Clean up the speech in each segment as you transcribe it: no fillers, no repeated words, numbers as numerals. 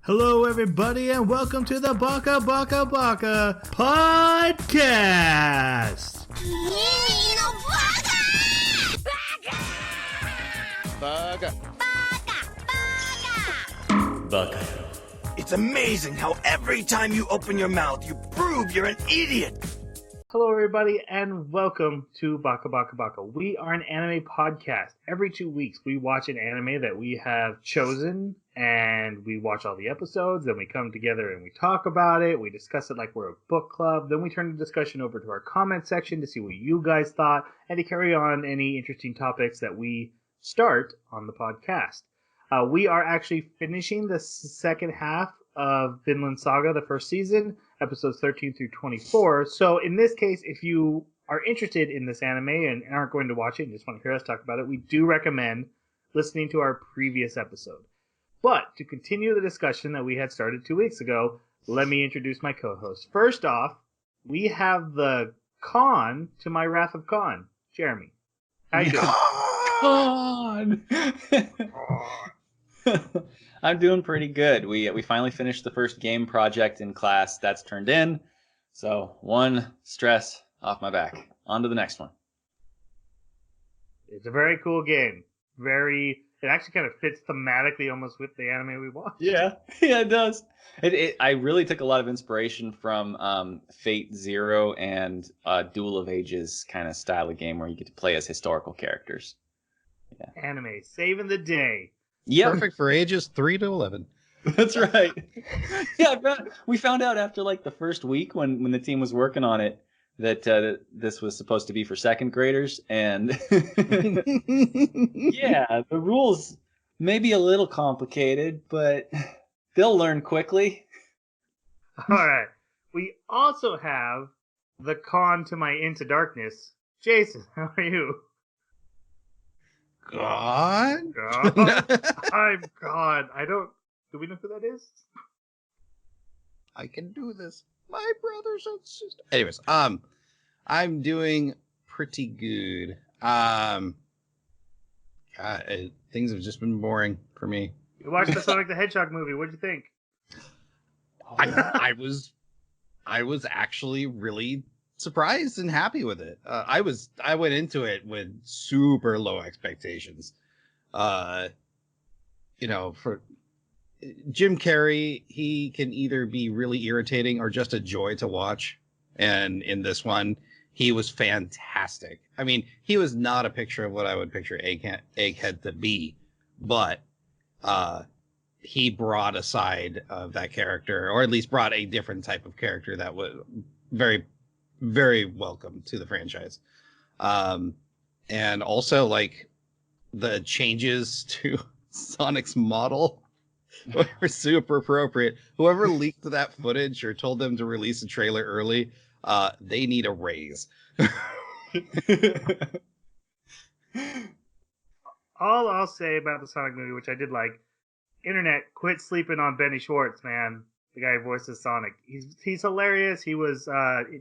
Hello, everybody, and welcome to the Baka Baka Baka podcast. Baka! Baka. It's amazing how every time you open your mouth, you prove you're an idiot. Hello, everybody, and welcome to Baka Baka Baka. We are an anime podcast. Every 2 weeks, we watch an anime that we have chosen, and we watch all the episodes, then we come together and we talk about it, we discuss it like we're a book club, then we turn the discussion over to our comment section to see what you guys thought, and to carry on any interesting topics that we start on the podcast. We are actually finishing the second half of Vinland Saga, the first season, episodes 13 through 24. So in this case, if you are interested in this anime and aren't going to watch it and just want to hear us talk about it, we do recommend listening to our previous episode. But to continue the discussion that we had started 2 weeks ago, let me introduce my co-host. First off, we have the Khan to my Wrath of Khan, Jeremy. How you doing? Khan! I'm doing pretty good. We finally finished the first game project in class. That's turned in. So one stress off my back. On to the next one. It's a very cool game. It actually kind of fits thematically almost with the anime we watched. Yeah, it does. I really took a lot of inspiration from Fate Zero and Duel of Ages kind of style of game where you get to play as historical characters. Yeah. Anime, saving the day. Yeah, perfect for ages 3 to 11. That's right. Yeah, we found out after like the first week when the team was working on it that this was supposed to be for second graders, and yeah, the rules may be a little complicated, but they'll learn quickly. All right. We also have the Con to my Into Darkness. Jason, how are you? God? I'm God. Do we know who that is? I can do this. My brothers and sisters. Anyways, I'm doing pretty good. Things have just been boring for me. You watched the Sonic the Hedgehog movie. What'd you think? I was actually really surprised and happy with it. I went into it with super low expectations. For Jim Carrey, he can either be really irritating or just a joy to watch. And in this one, he was fantastic. I mean, he was not a picture of what I would picture Egghead to be, but he brought a side of that character, or at least brought a different type of character that was very, very welcome to the franchise. And also, like, the changes to Sonic's model were super appropriate. Whoever leaked that footage or told them to release a trailer early, they need a raise. All I'll say about the Sonic movie, which I did like, internet, quit sleeping on Benny Schwartz, man. The guy who voices Sonic. He's hilarious. He was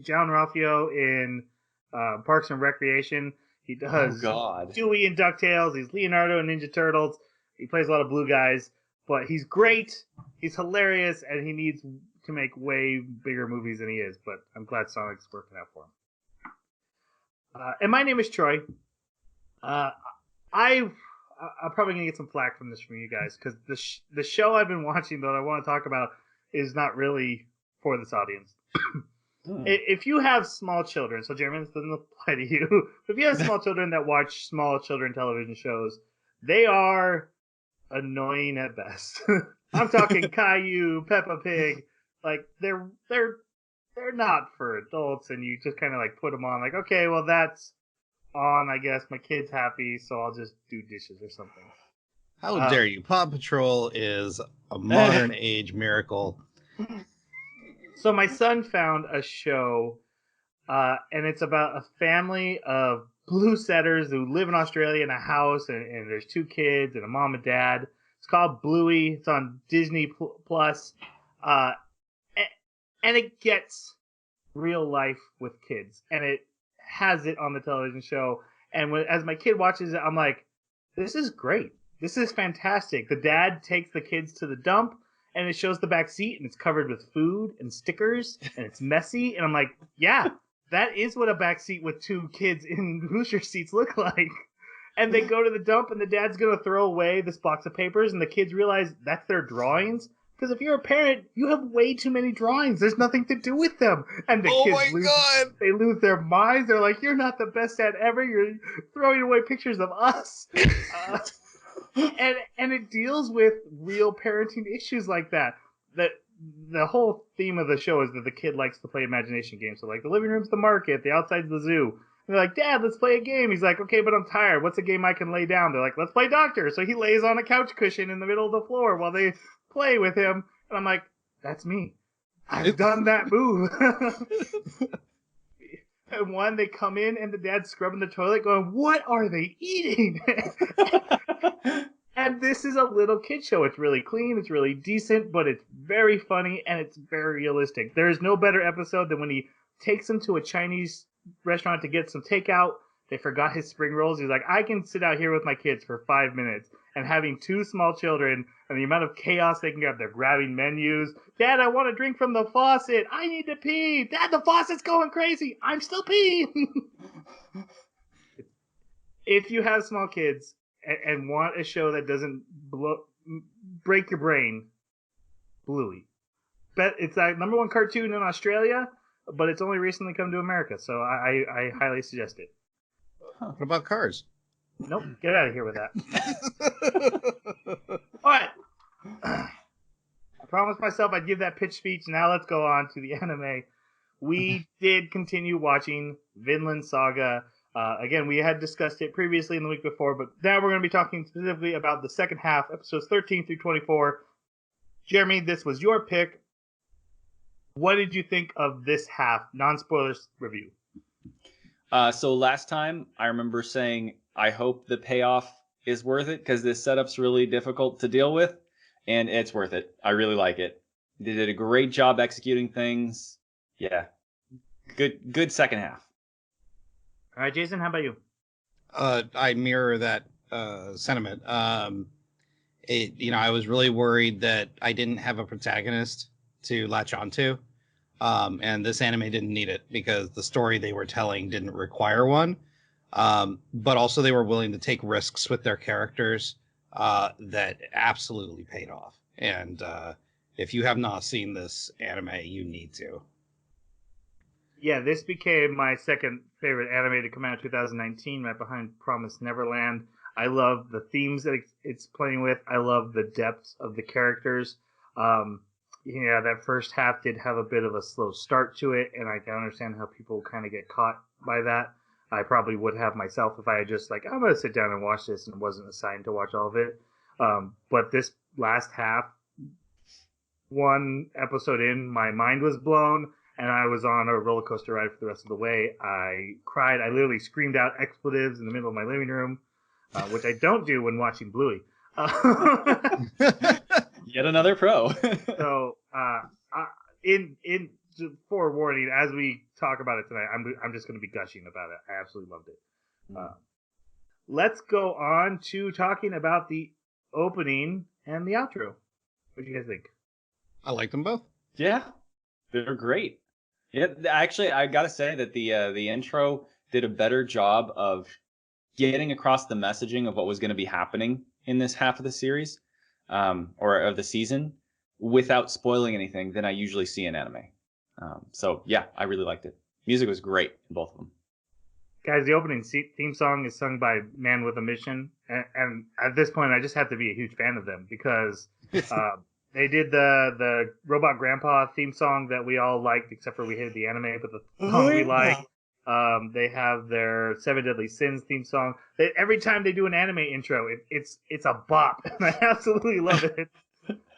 John Ralphio in Parks and Recreation. He does Dewey in DuckTales. He's Leonardo in Ninja Turtles. He plays a lot of blue guys. But he's great, he's hilarious, and he needs to make way bigger movies than he is. But I'm glad Sonic's working out for him. And my name is Troy. I'm probably going to get some flack from you guys, because the show I've been watching that I want to talk about is not really for this audience. If you have small children, so Jeremy, this doesn't apply to you. If you have small children that watch small children television shows, they are annoying at best. I'm talking Caillou, Peppa Pig. Like they're not for adults, and you just kind of like put them on. Like, okay, well that's on. I guess my kid's happy, so I'll just do dishes or something. How dare you? Paw Patrol is a modern age miracle. So my son found a show, and it's about a family of blue setters who live in Australia in a house, and there's 2 kids and a mom and dad. It's called Bluey. It's on Disney Plus, and it gets real life with kids, and it has it on the television show. And as my kid watches it, I'm like, this is great. This is fantastic. The dad takes the kids to the dump, and it shows the back seat and it's covered with food and stickers and it's messy. And I'm like, yeah, that is what a back seat with 2 kids in booster seats look like. And they go to the dump and the dad's going to throw away this box of papers and the kids realize that's their drawings. Because if you're a parent, you have way too many drawings. There's nothing to do with them. And the kids they lose their minds. They're like, you're not the best dad ever. You're throwing away pictures of us. And it deals with real parenting issues like that. The whole theme of the show is that the kid likes to play imagination games. So like the living room's the market, the outside's the zoo. And they're like, Dad, let's play a game. He's like, okay, but I'm tired. What's a game I can lay down? They're like, let's play doctor. So he lays on a couch cushion in the middle of the floor while they play with him. And I'm like, that's me. I've done that move. And one, they come in and the dad's scrubbing the toilet going, what are they eating? And this is a little kid show. It's really clean, it's really decent, but it's very funny and it's very realistic. There is no better episode than when he takes them to a Chinese restaurant to get some takeout. They forgot his spring rolls. He's like, I can sit out here with my kids for 5 minutes. And having 2 small children and the amount of chaos they can get, they're grabbing menus. Dad, I want a drink from the faucet. I need to pee. Dad, the faucet's going crazy. I'm still peeing. If you have small kids and want a show that doesn't break your brain, Bluey. Bet it's the #1 cartoon in Australia, but it's only recently come to America, so I highly suggest it. Huh. What about Cars? Nope, get out of here with that. All right. I promised myself I'd give that pitch speech. Now let's go on to the anime. We did continue watching Vinland Saga. Again, we had discussed it previously in the week before, but now we're going to be talking specifically about the second half, episodes 13 through 24. Jeremy, this was your pick. What did you think of this half? Non-spoilers review. So last time, I remember saying, I hope the payoff is worth it, because this setup's really difficult to deal with, and it's worth it. I really like it. They did a great job executing things. Yeah. Good second half. All right, Jason, how about you? I mirror that sentiment. I was really worried that I didn't have a protagonist to latch onto. And this anime didn't need it because the story they were telling didn't require one. But also they were willing to take risks with their characters that absolutely paid off. And if you have not seen this anime, you need to. Yeah, this became my second favorite anime to come out in 2019, right behind Promised Neverland. I love the themes that it's playing with. I love the depth of the characters. That first half did have a bit of a slow start to it, and I can understand how people kind of get caught by that. I probably would have myself if I had just I'm going to sit down and watch this and wasn't assigned to watch all of it. But this last half, one episode in, my mind was blown, and I was on a roller coaster ride for the rest of the way. I cried. I literally screamed out expletives in the middle of my living room, which I don't do when watching Bluey. Yet another pro. So, in forewarning, as we talk about it tonight, I'm just going to be gushing about it. I absolutely loved it. Let's go on to talking about the opening and the outro. What do you guys think? I like them both. Yeah, they're great. Yeah, actually, I gotta say that the intro did a better job of getting across the messaging of what was going to be happening in this half of the series, or of the season, without spoiling anything than I usually see in anime. So yeah, I really liked it. Music was great in both of them. Guys, the opening theme song is sung by Man with a Mission, and at this point, I just have to be a huge fan of them because they did the Robot Grandpa theme song that we all liked, except for we hated the anime, but the song we like. They have their Seven Deadly Sins theme song. Every time they do an anime intro, it's a bop, and I absolutely love it.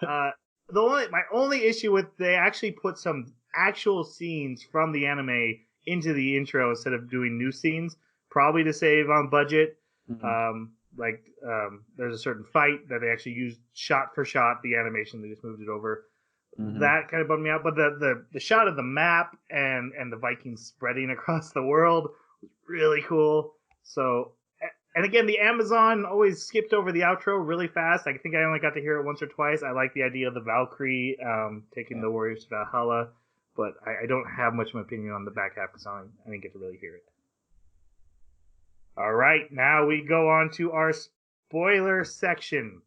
My only issue with they actually put some actual scenes from the anime into the intro instead of doing new scenes, probably to save on budget. Mm-hmm. There's a certain fight that they actually used shot for shot the animation. They just moved it over. Mm-hmm. That kind of bummed me out. But the shot of the map and the Vikings spreading across the world was really cool. So And again, the Amazon always skipped over the outro really fast. I think I only got to hear it once or twice. I like the idea of the Valkyrie taking the warriors to Valhalla, but I don't have much of an opinion on the back half of the song. I didn't get to really hear it. All right, now we go on to our spoiler section.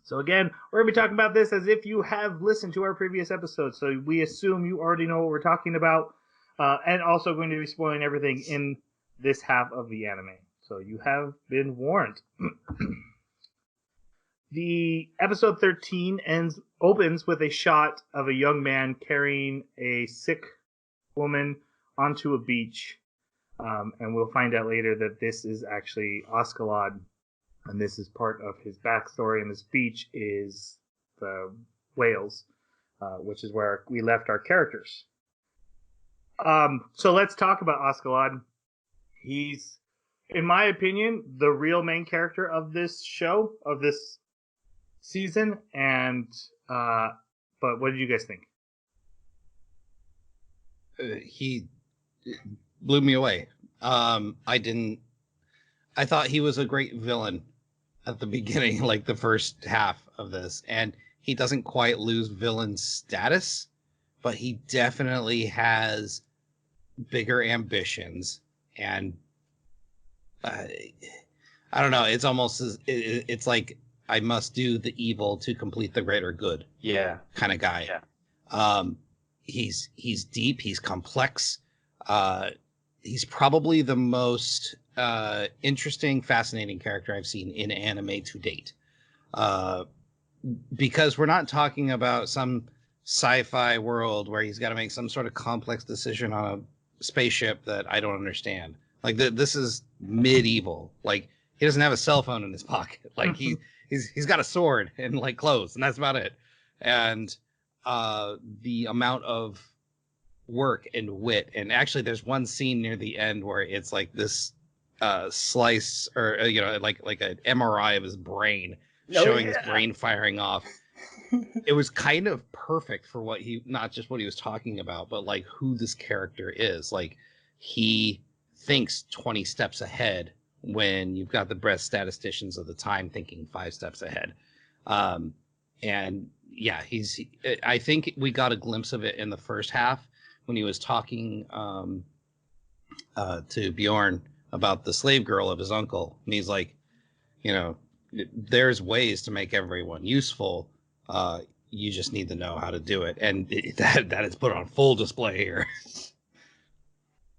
So again, we're going to be talking about this as if you have listened to our previous episodes. So we assume you already know what we're talking about, and also going to be spoiling everything in this half of the anime. So you have been warned. The episode 13 opens with a shot of a young man carrying a sick woman onto a beach. And we'll find out later that this is actually Askeladd, and this is part of his backstory. And this beach is the Wales, which is where we left our characters. So let's talk about Askeladd. He's, in my opinion, the real main character of this show, of this season. And but what did you guys think? He blew me away. I thought he was a great villain at the beginning, like the first half of this, and he doesn't quite lose villain status, but he definitely has bigger ambitions. And I don't know. It's almost it's like I must do the evil to complete the greater good. Yeah, kind of guy. Yeah. He's deep. He's complex. He's probably the most interesting, fascinating character I've seen in anime to date. Because we're not talking about some sci-fi world where he's got to make some sort of complex decision on a spaceship that I don't understand. Like this is medieval. Like he doesn't have a cell phone in his pocket. Like he's got a sword and like clothes, and that's about it. And the amount of work and wit, and actually there's one scene near the end where it's like this slice, or like an MRI of his brain, showing his brain firing off. It was kind of perfect for what not just what he was talking about, but like who this character is. Like he thinks 20 steps ahead when you've got the best statisticians of the time thinking 5 steps ahead. And yeah, I think we got a glimpse of it in the first half when he was talking to Bjorn about the slave girl of his uncle. And he's like, there's ways to make everyone useful. You just need to know how to do it. And that is put on full display here.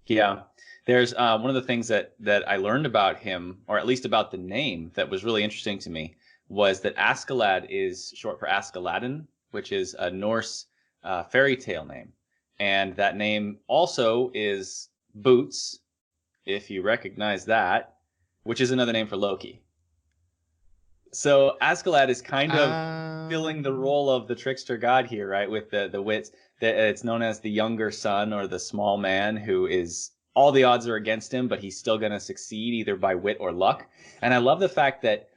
Yeah. There's one of the things that I learned about him, or at least about the name, that was really interesting to me, was that Askeladd is short for Askeladdin, which is a Norse fairy tale name. And that name also is Boots, if you recognize that, which is another name for Loki. So Askeladd is kind of filling the role of the trickster god here, right? With the wits. It's known as the younger son, or the small man, who is, all the odds are against him, but he's still going to succeed either by wit or luck. And I love the fact that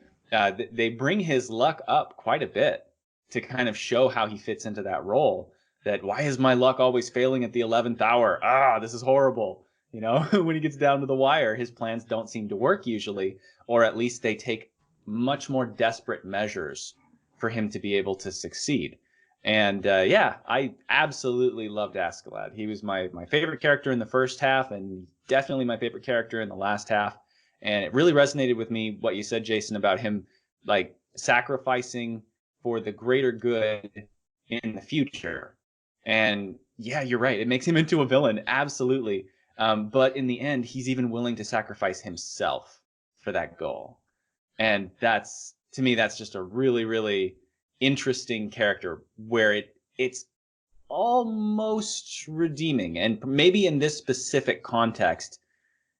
they bring his luck up quite a bit to kind of show how he fits into that role. That, why is my luck always failing at the 11th hour? This is horrible. When he gets down to the wire, his plans don't seem to work usually, or at least they take much more desperate measures for him to be able to succeed. And I absolutely loved Askeladd. He was my favorite character in the first half, and definitely my favorite character in the last half. And it really resonated with me what you said, Jason, about him like sacrificing for the greater good in the future. And yeah, you're right. It makes him into a villain, absolutely. But in the end, he's even willing to sacrifice himself for that goal. And to me, that's just a really, really interesting character where it's almost redeeming. And maybe in this specific context,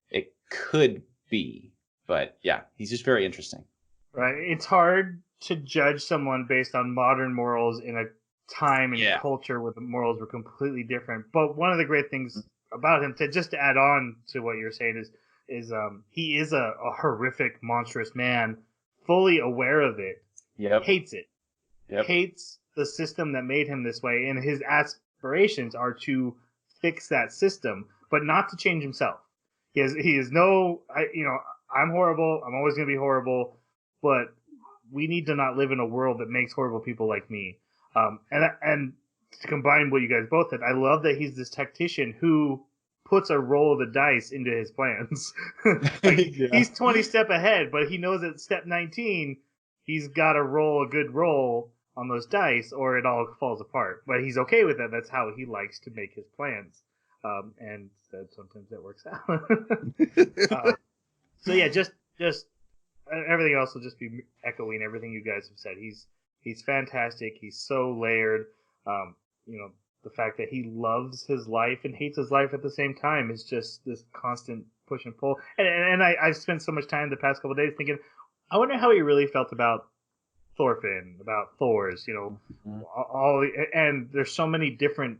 it could be. But yeah, he's just very interesting. Right. It's hard to judge someone based on modern morals in a time and culture where the morals were completely different. But one of the great things about him, to add on to what you're saying, is he is a horrific, monstrous man, fully aware of it. Yep. Hates it. Yep. Hates the system that made him this way, and his aspirations are to fix that system, but not to change himself. He is no, I'm horrible. I'm always going to be horrible, but we need to not live in a world that makes horrible people like me. And to combine what you guys both said, I love that he's this tactician who puts a roll of the dice into his plans. He's 20 step ahead, but he knows at step 19 he's got to roll a good roll on those dice or it all falls apart. But he's okay with that. That's how he likes to make his plans. And sometimes that works out. So yeah, just everything else will just be echoing everything you guys have said. He's fantastic. He's so layered. The fact that he loves his life and hates his life at the same time is just this constant push and pull. And I've spent so much time the past couple of days thinking, I wonder how he really felt about Thorfinn, about Thor's, and there's so many different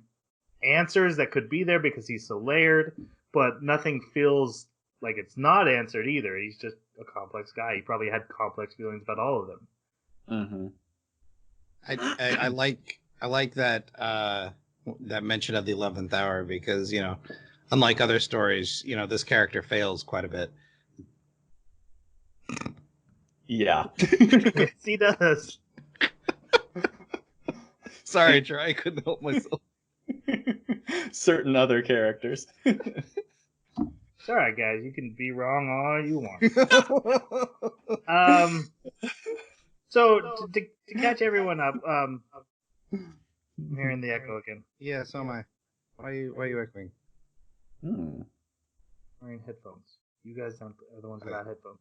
answers that could be there because he's so layered, but nothing feels like it's not answered either. He's just a complex guy. He probably had complex feelings about all of them. I like that that mention of the 11th hour because unlike other stories, this character fails quite a bit. Yeah. Yes, he does. Sorry, Troy, I couldn't help myself. Certain other characters. It's all right, guys. You can be wrong all you want. So to catch everyone up, I'm hearing the echo again. Yeah, so am I. Why are you echoing? Wearing headphones. You guys are the ones without headphones.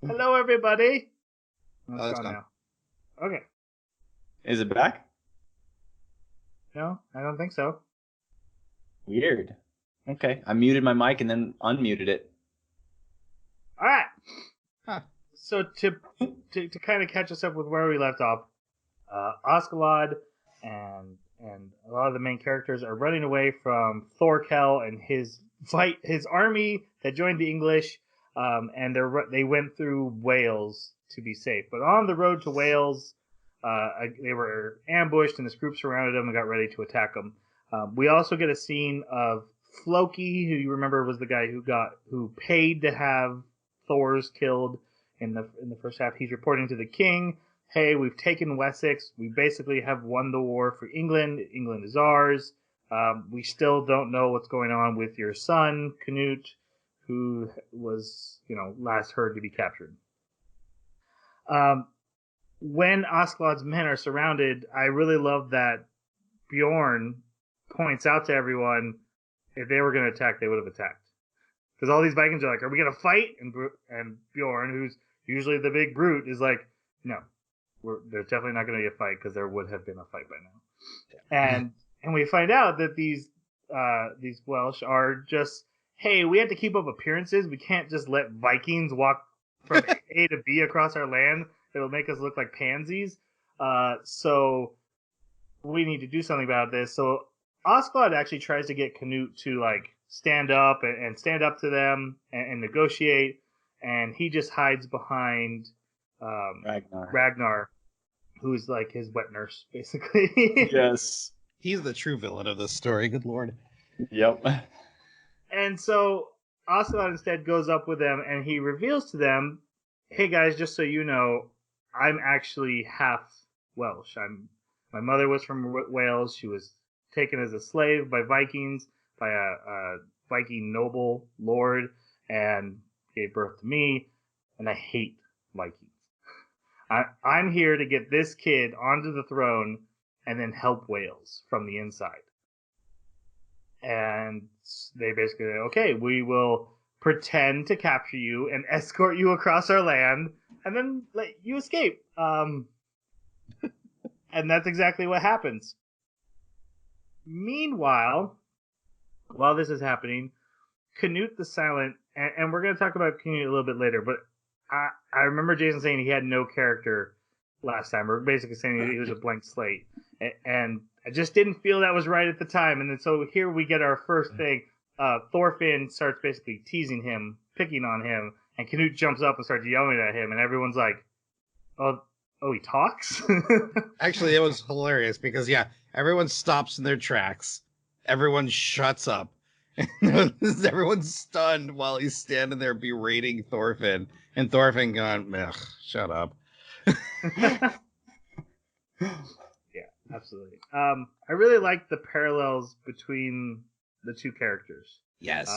Hello, everybody. Oh, it's gone now. Okay. Is it back? No, I don't think so. Weird. Okay, I muted my mic and then unmuted it. All right. Huh. So to kind of catch us up with where we left off, Askeladd and a lot of the main characters are running away from Thorkel and his army that joined the English, and they went through Wales to be safe. But on the road to Wales, they were ambushed and this group surrounded them and got ready to attack them. We also get a scene of Floki, who you remember was the guy who paid to have Thor's killed in the first half. He's reporting to the king, hey, we've taken Wessex. We basically have won the war for England. England is ours. We still don't know what's going on with your son, Canute, who was, last heard to be captured. When Askeladd's men are surrounded, I really love that Bjorn points out to everyone, if they were going to attack, they would have attacked. Because all these Vikings are like, are we going to fight? And Bjorn, who's usually the big brute, is like, no, there's definitely not going to be a fight because there would have been a fight by now. And we find out that these Welsh are just, hey, we have to keep up appearances. We can't just let Vikings walk from A to B across our land. It'll make us look like pansies. So we need to do something about this. So Askeladd actually tries to get Canute to stand up and stand up to them and negotiate. And he just hides behind Ragnar, who's like his wet nurse, basically. Yes. He's the true villain of this story. Good lord. Yep. And so Askeladd instead goes up with them and he reveals to them, hey guys, just so you know, I'm actually half Welsh. My mother was from Wales. She was taken as a slave by Vikings, by a Viking noble lord, and gave birth to me. And I hate Vikings. I'm here to get this kid onto the throne and then help Wales from the inside. And they basically say, okay, we will pretend to capture you and escort you across our land and then let you escape. And that's exactly what happens. Meanwhile, while this is happening, Canute the Silent, and we're going to talk about Canute a little bit later, but I remember Jason saying he had no character last time. We're basically saying he was a blank slate. And I just didn't feel that was right at the time. And then so here we get our first thing. Thorfinn starts basically teasing him, picking on him, and Canute jumps up and starts yelling at him, and everyone's like, oh, he talks? Actually, it was hilarious because, everyone stops in their tracks. Everyone shuts up. Everyone's stunned while he's standing there berating Thorfinn, and Thorfinn going, "Ugh, shut up." Yeah, absolutely. I really like the parallels between the two characters. Yes.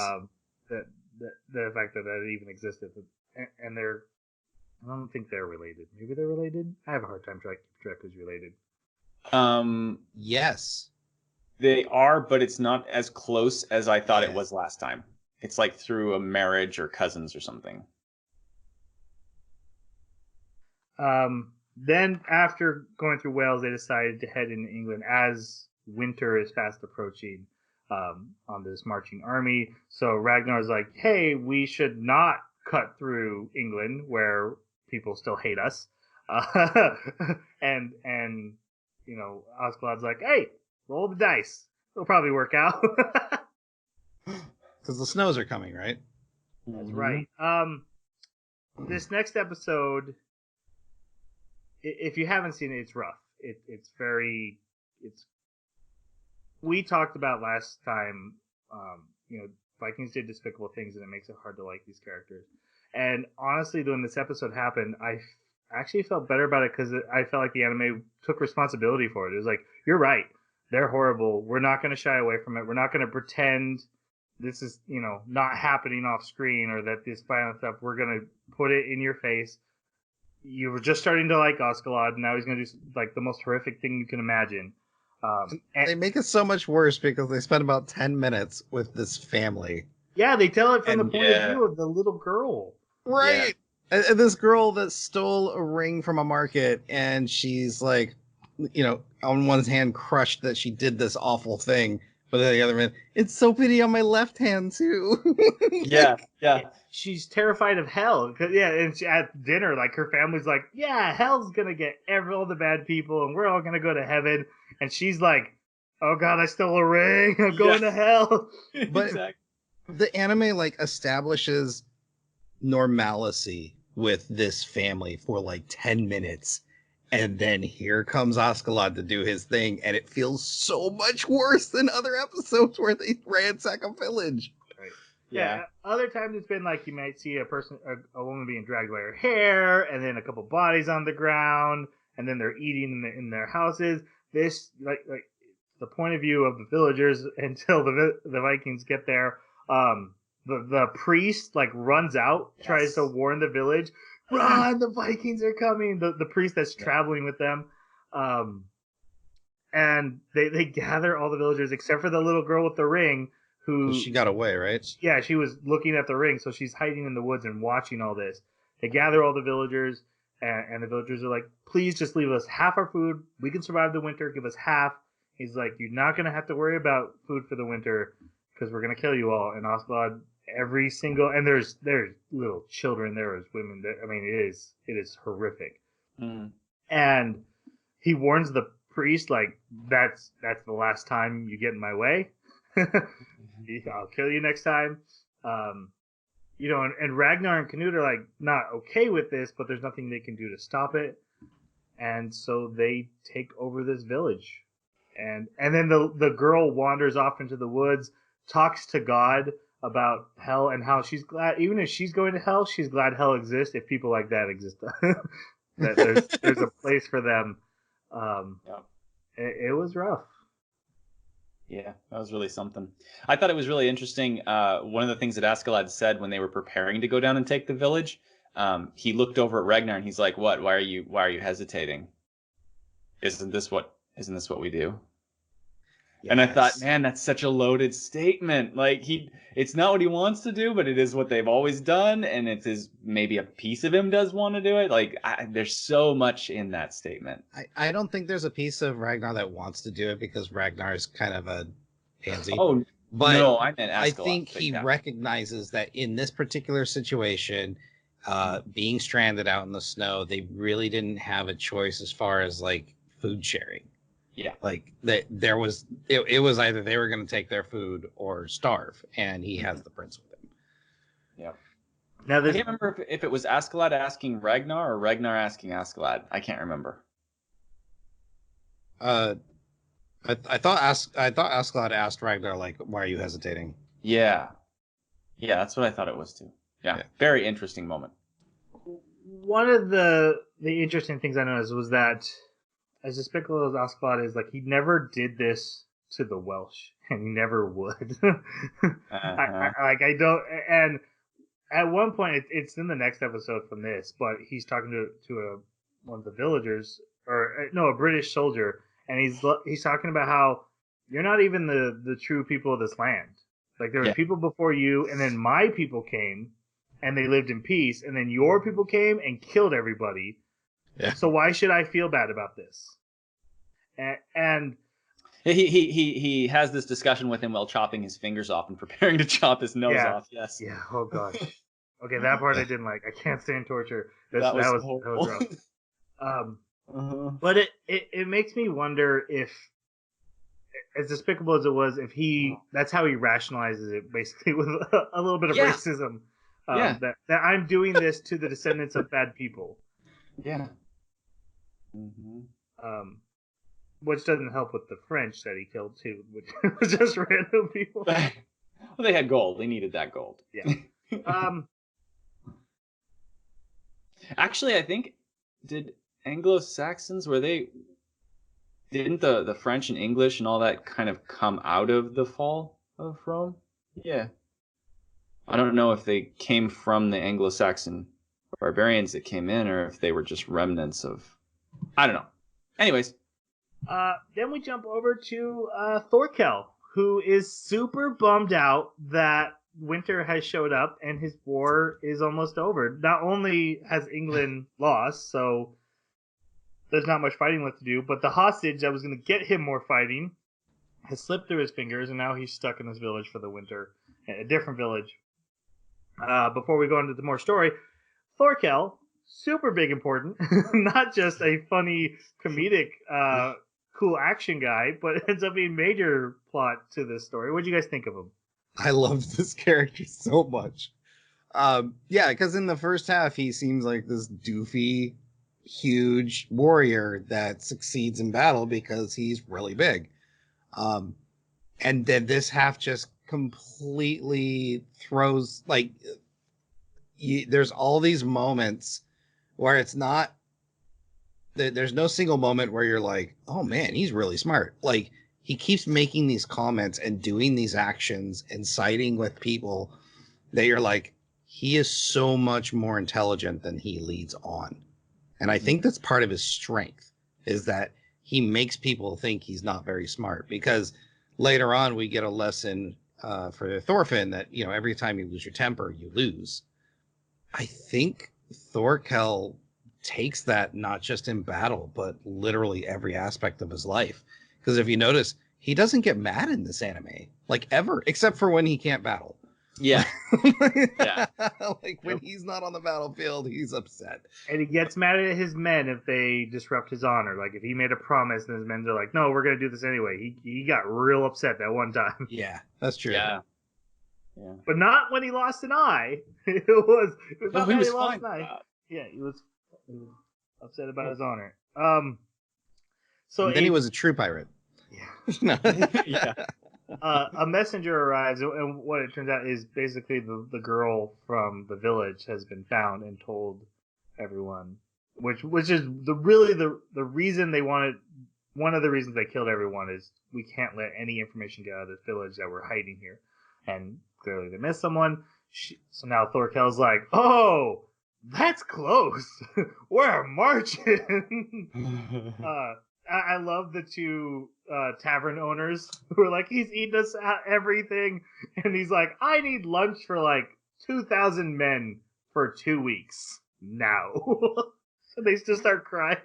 The fact that that even existed, and they're, I don't think they're related. Maybe they're related. I have a hard time trying to keep track who's related. Yes. They are, but it's not as close as I thought it Yeah. was last time. It's like through a marriage or cousins or something. Then after going through Wales, they decided to head into England as winter is fast approaching on this marching army. So Ragnar's like, hey, we should not cut through England where people still hate us. And you know, Askeladd's like, hey, roll the dice. It'll probably work out. Because the snows are coming, right? That's right. This next episode, if you haven't seen it, it's rough. It's very. We talked about last time. You know, Vikings did despicable things, and it makes it hard to like these characters. And honestly, when this episode happened, I actually felt better about it because I felt like the anime took responsibility for it. It was like, you're right, they're horrible. We're not going to shy away from it. We're not going to pretend this is, you know, not happening off screen or that this violent stuff. We're going to put it in your face. You were just starting to like Askeladd, and now he's going to do like the most horrific thing you can imagine. They make it so much worse because they spend about 10 minutes with this family. Yeah, they tell it from the And point of view of the little girl. Right. Yeah. And this girl that stole a ring from a market, and she's like, you know, on one hand crushed that she did this awful thing, but then the other hand, it's so pretty on my left hand too. Yeah. She's terrified of hell. And at dinner, like her family's like, yeah, hell's gonna get all the bad people, and we're all gonna go to heaven. And she's like, oh god, I stole a ring. I'm going to hell. But Exactly. the anime like establishes normalcy with this family for like 10 minutes. And then here comes Askeladd to do his thing, and it feels so much worse than other episodes where they ransack a village. Right. Yeah. Other times it's been like you might see a woman being dragged by her hair, and then a couple bodies on the ground, and then they're eating in their houses. This like the point of view of the villagers until the Vikings get there. The priest like runs out, tries to warn the village. Run! The Vikings are coming. The priest that's traveling with them, and they gather all the villagers except for the little girl with the ring, who She got away, right? yeah, she was looking at the ring, so she's hiding in the woods and watching all this. They gather all the villagers, and the villagers are like, please just leave us half our food. We can survive the winter. Give us half. He's like, you're not going to have to worry about food for the winter because we're going to kill you all. And Askeladd, every single, and there's little children, there's women. I mean, it is horrific. And he warns the priest, like, that's the last time you get in my way. I'll kill you next time. You know, and Ragnar and Canute are like not okay with this, but there's nothing they can do to stop it. And so they take over this village. And then the girl wanders off into the woods, talks to God about hell and how she's glad, even if she's going to hell, she's glad hell exists if people like that exist. That there's a place for them. It was rough. Yeah, that was really something. I thought it was really interesting. One of the things that Askeladd said when they were preparing to go down and take the village, he looked over at Ragnar and he's like, "What? Why are you hesitating? Isn't this what we do?" Yes. And I thought, man, that's such a loaded statement. Like it's not what he wants to do, but it is what they've always done, and it is maybe a piece of him does want to do it. Like there's so much in that statement. I don't think there's a piece of Ragnar that wants to do it because Ragnar is kind of a pansy. Oh, but no, I meant Askeladd. I think he recognizes that in this particular situation, being stranded out in the snow, they really didn't have a choice as far as like food sharing. Yeah, like there was it was either they were going to take their food or starve, and he has the prince with him. Yeah. Now I can't remember if it was Askeladd asking Ragnar or Ragnar asking Askeladd. I can't remember. I thought Askeladd asked Ragnar, like, why are you hesitating? Yeah. Yeah, that's what I thought it was too. Yeah. Very interesting moment. One of the interesting things I noticed was that as despicable as Askeladd is, like, he never did this to the Welsh, and he never would. I don't. And at one point, it's in the next episode from this, but he's talking to one of the villagers, or no, a British soldier, and he's talking about how you're not even the true people of this land. Like, there was people before you, and then my people came, and they lived in peace, and then your people came and killed everybody. Yeah. So why should I feel bad about this? And he has this discussion with him while chopping his fingers off and preparing to chop his nose off. Yes. Yeah. Oh gosh. Okay, that part I didn't like. I can't stand torture. That was rough. But it makes me wonder if, as despicable as it was, if that's how he rationalizes it, basically with a little bit of racism. That I'm doing this to the descendants of bad people. Yeah. Which doesn't help with the French that he killed too, which was just random people. Well, they had gold. They needed that gold. Yeah. Actually, I think did Anglo-Saxons didn't the French and English and all that kind of come out of the fall of Rome? Yeah. I don't know if they came from the Anglo-Saxon barbarians that came in, or if they were just remnants of. I don't know. Anyways. Then we jump over to Thorkel, who is super bummed out that winter has showed up and his war is almost over. Not only has England lost, so there's not much fighting left to do, but the hostage that was going to get him more fighting has slipped through his fingers, and now he's stuck in this village for the winter, a different village. Before we go into the more story, Thorkel, super big important, not just a funny comedic cool action guy, but ends up being major plot to this story. What do you guys think of him? I love this character so much. Because in the first half, he seems like this doofy, huge warrior that succeeds in battle because he's really big. And then this half just completely throws, like, there's all these moments where it's not, there's no single moment where you're like, oh man, he's really smart. Like, he keeps making these comments and doing these actions and siding with people that you're like, he is so much more intelligent than he leads on. And I think that's part of his strength, is that he makes people think he's not very smart, because later on we get a lesson for Thorfinn that, every time you lose your temper, you lose. I think Thorkel takes that not just in battle, but literally every aspect of his life. Because if you notice, he doesn't get mad in this anime, like, ever, except for when he can't battle. Yeah. Yeah. Like, when he's not on the battlefield, he's upset. And he gets mad at his men if they disrupt his honor. Like, if he made a promise and his men are like, no, we're going to do this anyway. He got real upset that one time. Yeah, that's true. Yeah. But not when he lost an eye. It was not when he lost an eye. Yeah, he was upset about his honor. So and then he was a true pirate. Yeah. Yeah. A messenger arrives, and what it turns out is basically the girl from the village has been found and told everyone, which is the reason they wanted. One of the reasons they killed everyone is we can't let any information get out of this village that we're hiding here, and clearly they missed someone. So now Thorkel's like, oh, that's close. We're marching. I love the two tavern owners who are like, he's eating us everything, and he's like, I need lunch for like 2,000 men for 2 weeks now. So they just start crying.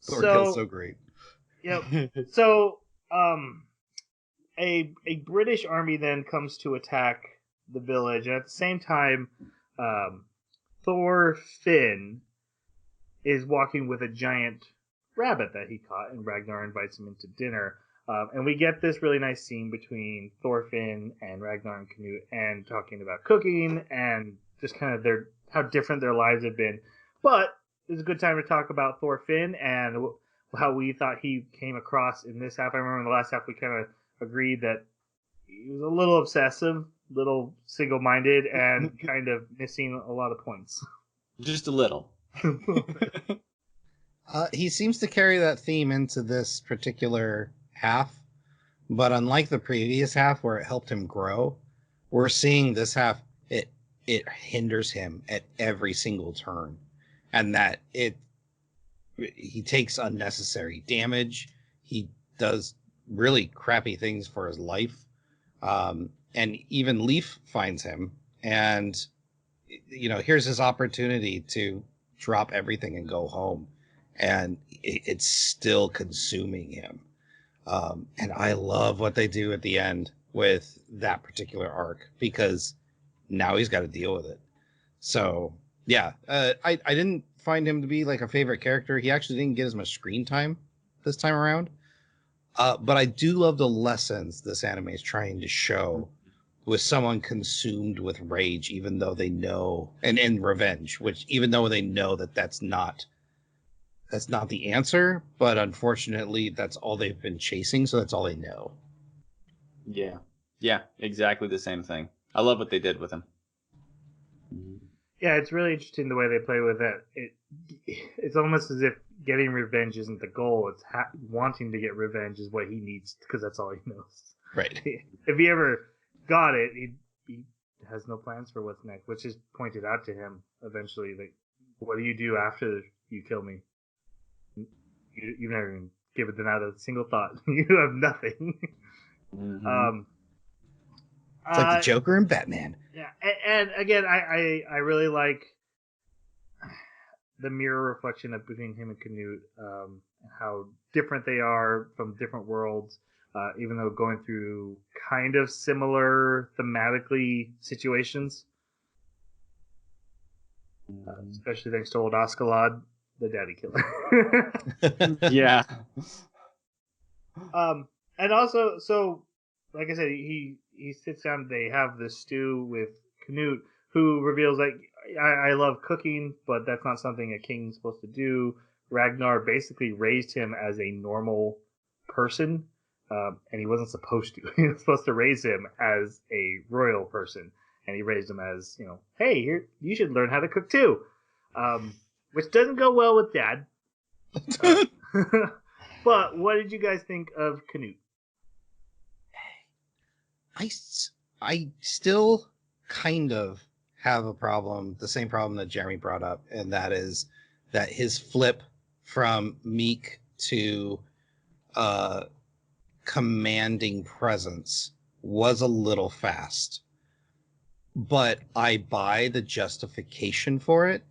Thorkel's so great. Yep. So a British army then comes to attack the village, and at the same time, Thorfinn is walking with a giant rabbit that he caught, and Ragnar invites him into dinner. And we get this really nice scene between Thorfinn and Ragnar and Canute, and talking about cooking and just kind of how different their lives have been. But it's a good time to talk about Thorfinn, and how we thought he came across in this half. I remember in the last half we kind of agreed that he was a little obsessive, little single-minded, and kind of missing a lot of points. Just a little. He seems to carry that theme into this particular half, but unlike the previous half where it helped him grow, we're seeing this half it hinders him at every single turn, and that he takes unnecessary damage. He does really crappy things for his life, and even Leaf finds him, and here's his opportunity to drop everything and go home, and it's still consuming him. And I love what they do at the end with that particular arc, because now he's got to deal with it. So yeah, I didn't find him to be like a favorite character. He actually didn't get as much screen time this time around. But I do love the lessons this anime is trying to show with someone consumed with rage, even though they know, and revenge, which even though they know that that's not the answer, but unfortunately that's all they've been chasing, so that's all they know. Yeah, exactly the same thing. I love what they did with him. Yeah, it's really interesting the way they play with it. It's almost as if getting revenge isn't the goal. It's wanting to get revenge is what he needs, because that's all he knows. Right. If he ever got it, he has no plans for what's next, which is pointed out to him eventually. Like, what do you do after you kill me? You've never even given out a single thought. You have nothing. Mm-hmm. It's like the Joker and Batman. Yeah, and again, I really like the mirror reflection between him and Canute, how different they are from different worlds, even though going through kind of similar thematically situations. Especially thanks to old Askeladd, the daddy killer. Yeah. And also, so like I said, he sits down. They have this stew with Canute, who reveals like I love cooking, but that's not something a king's supposed to do. Ragnar basically raised him as a normal person, and he wasn't supposed to. He was supposed to raise him as a royal person, and he raised him as, hey, here, you should learn how to cook too, which doesn't go well with Dad. But what did you guys think of Canute? I still kind of have a problem, the same problem that Jeremy brought up, and that is that his flip from meek to commanding presence was a little fast. But I buy the justification for it,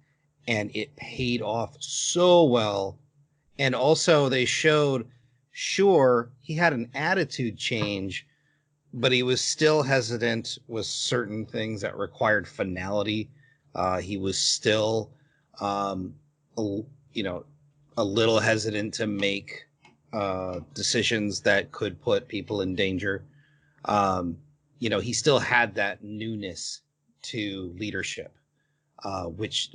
and it paid off so well. And also they showed, sure, he had an attitude change, but he was still hesitant with certain things that required finality. He was still, a little hesitant to make decisions that could put people in danger. He still had that newness to leadership, which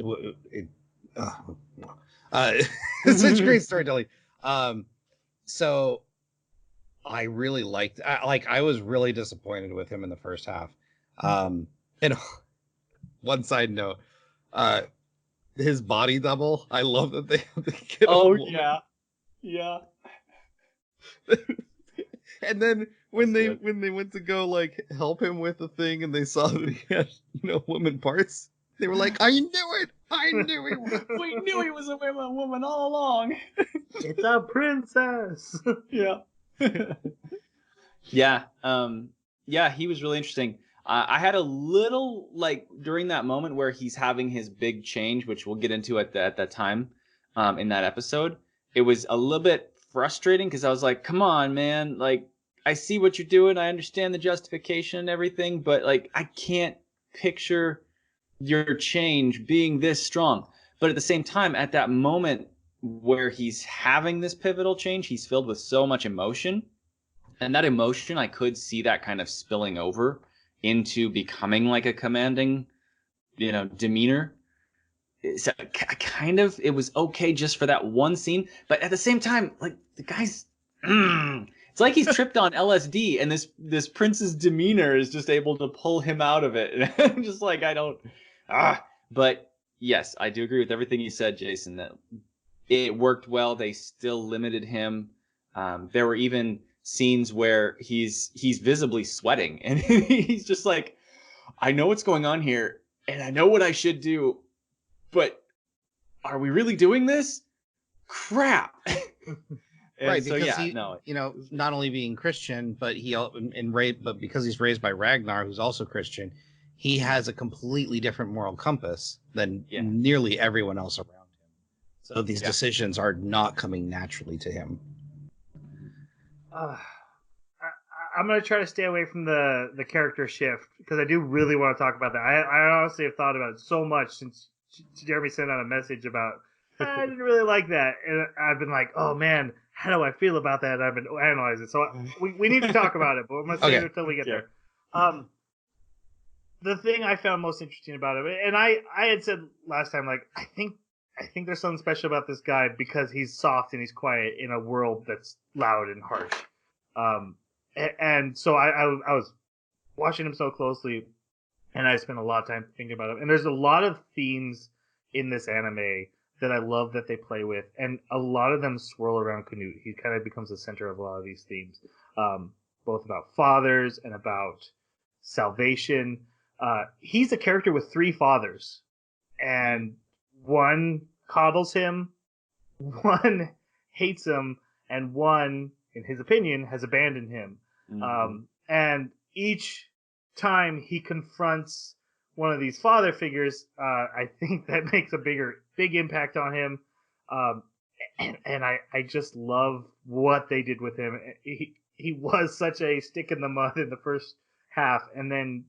it's such great storytelling. So I really liked, I was really disappointed with him in the first half. And one side note, his body double, I love that they get yeah. And then when they went to go like help him with the thing, and they saw that he had woman parts, they were like, I knew it. We knew he was a woman all along. It's a princess. Yeah. Yeah, he was really interesting. I had a little, like, during that moment where he's having his big change, which we'll get into at that time in that episode, it was a little bit frustrating, because I was like, come on, man, like, I see what you're doing, I understand the justification and everything, but like, I can't picture your change being this strong. But at the same time, at that moment where he's having this pivotal change, he's filled with so much emotion, and that emotion, I could see that kind of spilling over into becoming like a commanding, demeanor. so kind of, it was okay just for that one scene, but at the same time, like the guy's, it's like he's tripped on LSD, and this prince's demeanor is just able to pull him out of it. And I'm just like, I don't, But yes, I do agree with everything you said, Jason. That it worked well. They still limited him. There were even scenes where he's visibly sweating, and he's just like, I know what's going on here, and I know what I should do, but are we really doing this? Crap. Right, so, because not only being Christian, but but because he's raised by Ragnar, who's also Christian, he has a completely different moral compass than nearly everyone else around him. So these decisions are not coming naturally to him. I'm going to try to stay away from the character shift, because I do really want to talk about that. I honestly have thought about it so much since Jeremy sent out a message about, I didn't really like that. And I've been like, oh man, how do I feel about that? I've been analyzing it. So we need to talk about it, but I'm going to save it until we get there. The thing I found most interesting about it, and I had said last time, like, I think there's something special about this guy because he's soft and he's quiet in a world that's loud and harsh. And so I was watching him so closely, and I spent a lot of time thinking about him. And there's a lot of themes in this anime that I love that they play with, and a lot of them swirl around Canute. He kind of becomes the center of a lot of these themes, both about fathers and about salvation. He's a character with 3 fathers, and one coddles him, one hates him, and one, in his opinion, has abandoned him. And each time he confronts one of these father figures, I think that makes a big impact on him. And I just love what they did with him. He was such a stick in the mud in the first half, and then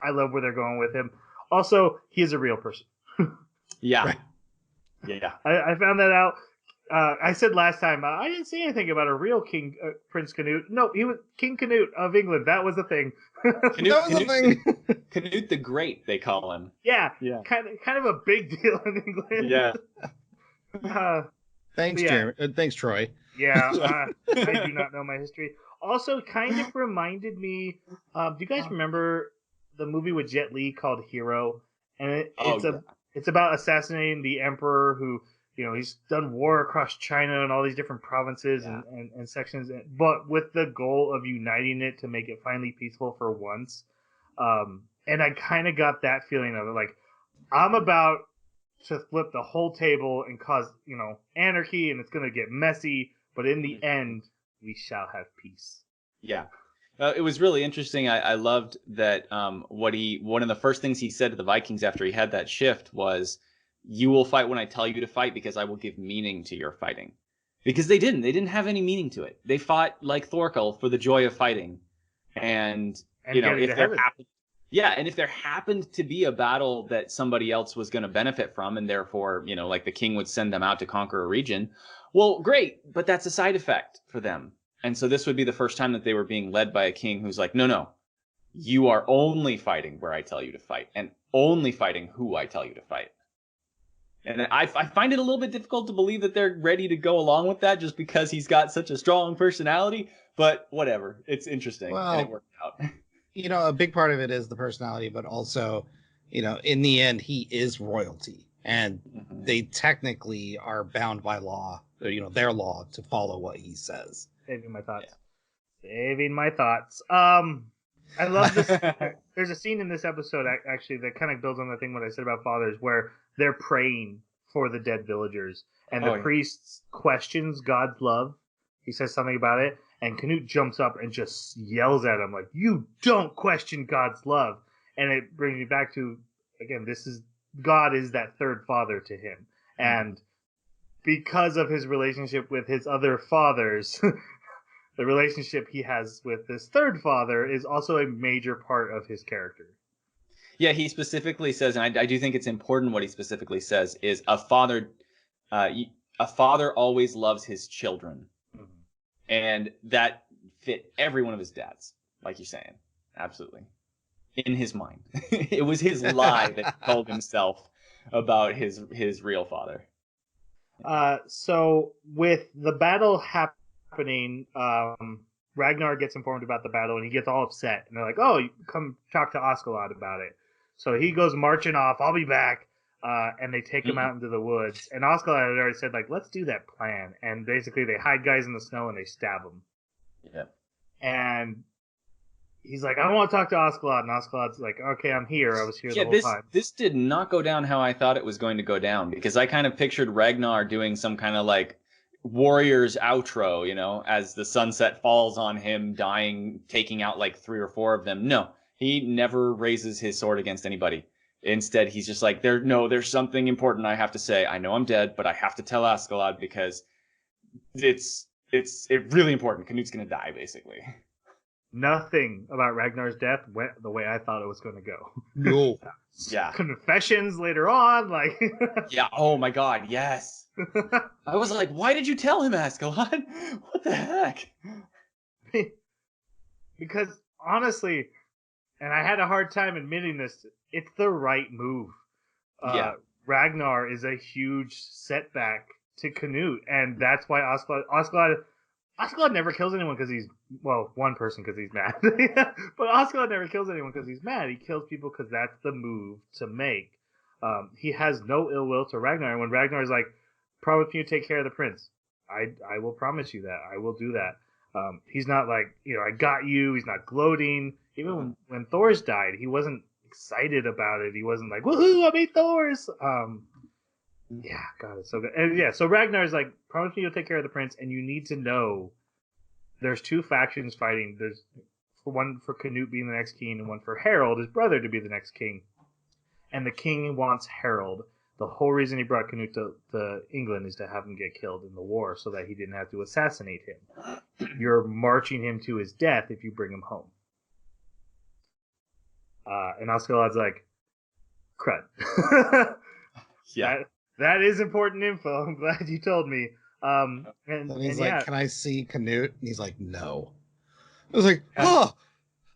I love where they're going with him. Also, he is a real person. Yeah. Right. Yeah. I found that out. I said last time, I didn't say anything about a real King Prince Canute. No, he was King Canute of England. That was the thing. Canute the Great, they call him. Yeah. Kind of a big deal in England. Yeah. Thanks, Jeremy. Thanks, Troy. Yeah, I do not know my history. Also, kind of reminded me. Do you guys remember the movie with Jet Li called Hero? And it's about assassinating the emperor who, he's done war across China and all these different provinces and sections, but with the goal of uniting it to make it finally peaceful for once. And I kind of got that feeling of it, like, I'm about to flip the whole table and cause, anarchy, and it's going to get messy, but in the end, we shall have peace. Yeah. It was really interesting. I loved that one of the first things he said to the Vikings after he had that shift was, you will fight when I tell you to fight, because I will give meaning to your fighting. Because they didn't have any meaning to it. They fought like Thorkel for the joy of fighting. And if there happened to be a battle that somebody else was going to benefit from, and therefore, like the king would send them out to conquer a region, well, great, but that's a side effect for them. And so this would be the first time that they were being led by a king who's like, no, you are only fighting where I tell you to fight, and only fighting who I tell you to fight. And I find it a little bit difficult to believe that they're ready to go along with that just because he's got such a strong personality, but whatever. It's interesting, and it worked out. A big part of it is the personality, but also, in the end, he is royalty, and they technically are bound by law, their law, to follow what he says. Saving my thoughts. I love this. There's a scene in this episode actually that kind of builds on the thing what I said about fathers, where they're praying for the dead villagers, and the priest questions God's love. He says something about it, and Canute jumps up and just yells at him like, "You don't question God's love!" And it brings me back to, again, God is that third father to him, and because of his relationship with his other fathers. The relationship he has with this third father is also a major part of his character. Yeah, he specifically says, and I do think it's important what he specifically says, is a father always loves his children. Mm-hmm. And that fit every one of his dads, like you're saying. Absolutely. In his mind. It was his lie that he told himself about his real father. So with the battle happening, Ragnar gets informed about the battle and he gets all upset. And they're like, "Oh, you come talk to Askeladd about it." So he goes marching off. "I'll be back." And they take him out into the woods. And Askeladd had already said, like, "Let's do that plan." And basically, they hide guys in the snow and they stab them. Yeah. And he's like, "I want to talk to Askeladd." And Askeladd's like, "Okay, I'm here. I was here the whole time." This did not go down how I thought it was going to go down, because I kind of pictured Ragnar doing some kind of like Warriors outro, you know, as the sunset falls on him, dying, taking out like 3 or 4 of them. No, he never raises his sword against anybody. Instead, he's just like, there's something important I have to say. I know I'm dead, but I have to tell Askeladd because it's really important. Knut's gonna die, basically. Nothing about Ragnar's death went the way I thought it was going to go. No. Yeah. Confessions later on, like. Yeah. Oh my God. Yes. I was like, why did you tell him, Askeladd? What the heck? Because honestly, and I had a hard time admitting this, it's the right move. Yeah. Ragnar is a huge setback to Canute, and that's why Askeladd never kills anyone because he's, well, one person because he's mad. But Askeladd never kills anyone because he's mad. He kills people because that's the move to make. He has no ill will to Ragnar. And when Ragnar is like, "Promise me you take care of the prince," I will promise you that. I will do that. He's not like, "I got you." He's not gloating. Even when Thor's died, he wasn't excited about it. He wasn't like, "Woohoo, I made Thor's." Yeah, God, it's so good. And yeah, so Ragnar's like, "Promise me you'll take care of the prince," and you need to know there's 2 factions fighting. There's one for Canute being the next king, and one for Harold, his brother, to be the next king. And the king wants Harold. The whole reason he brought Canute to England is to have him get killed in the war so that he didn't have to assassinate him. You're marching him to his death if you bring him home. And Askeladd's like, "Crud." Yeah. That is important info. I'm glad you told me. And he's like, yeah. "Can I see Canute?" And he's like, "No." I was like, oh,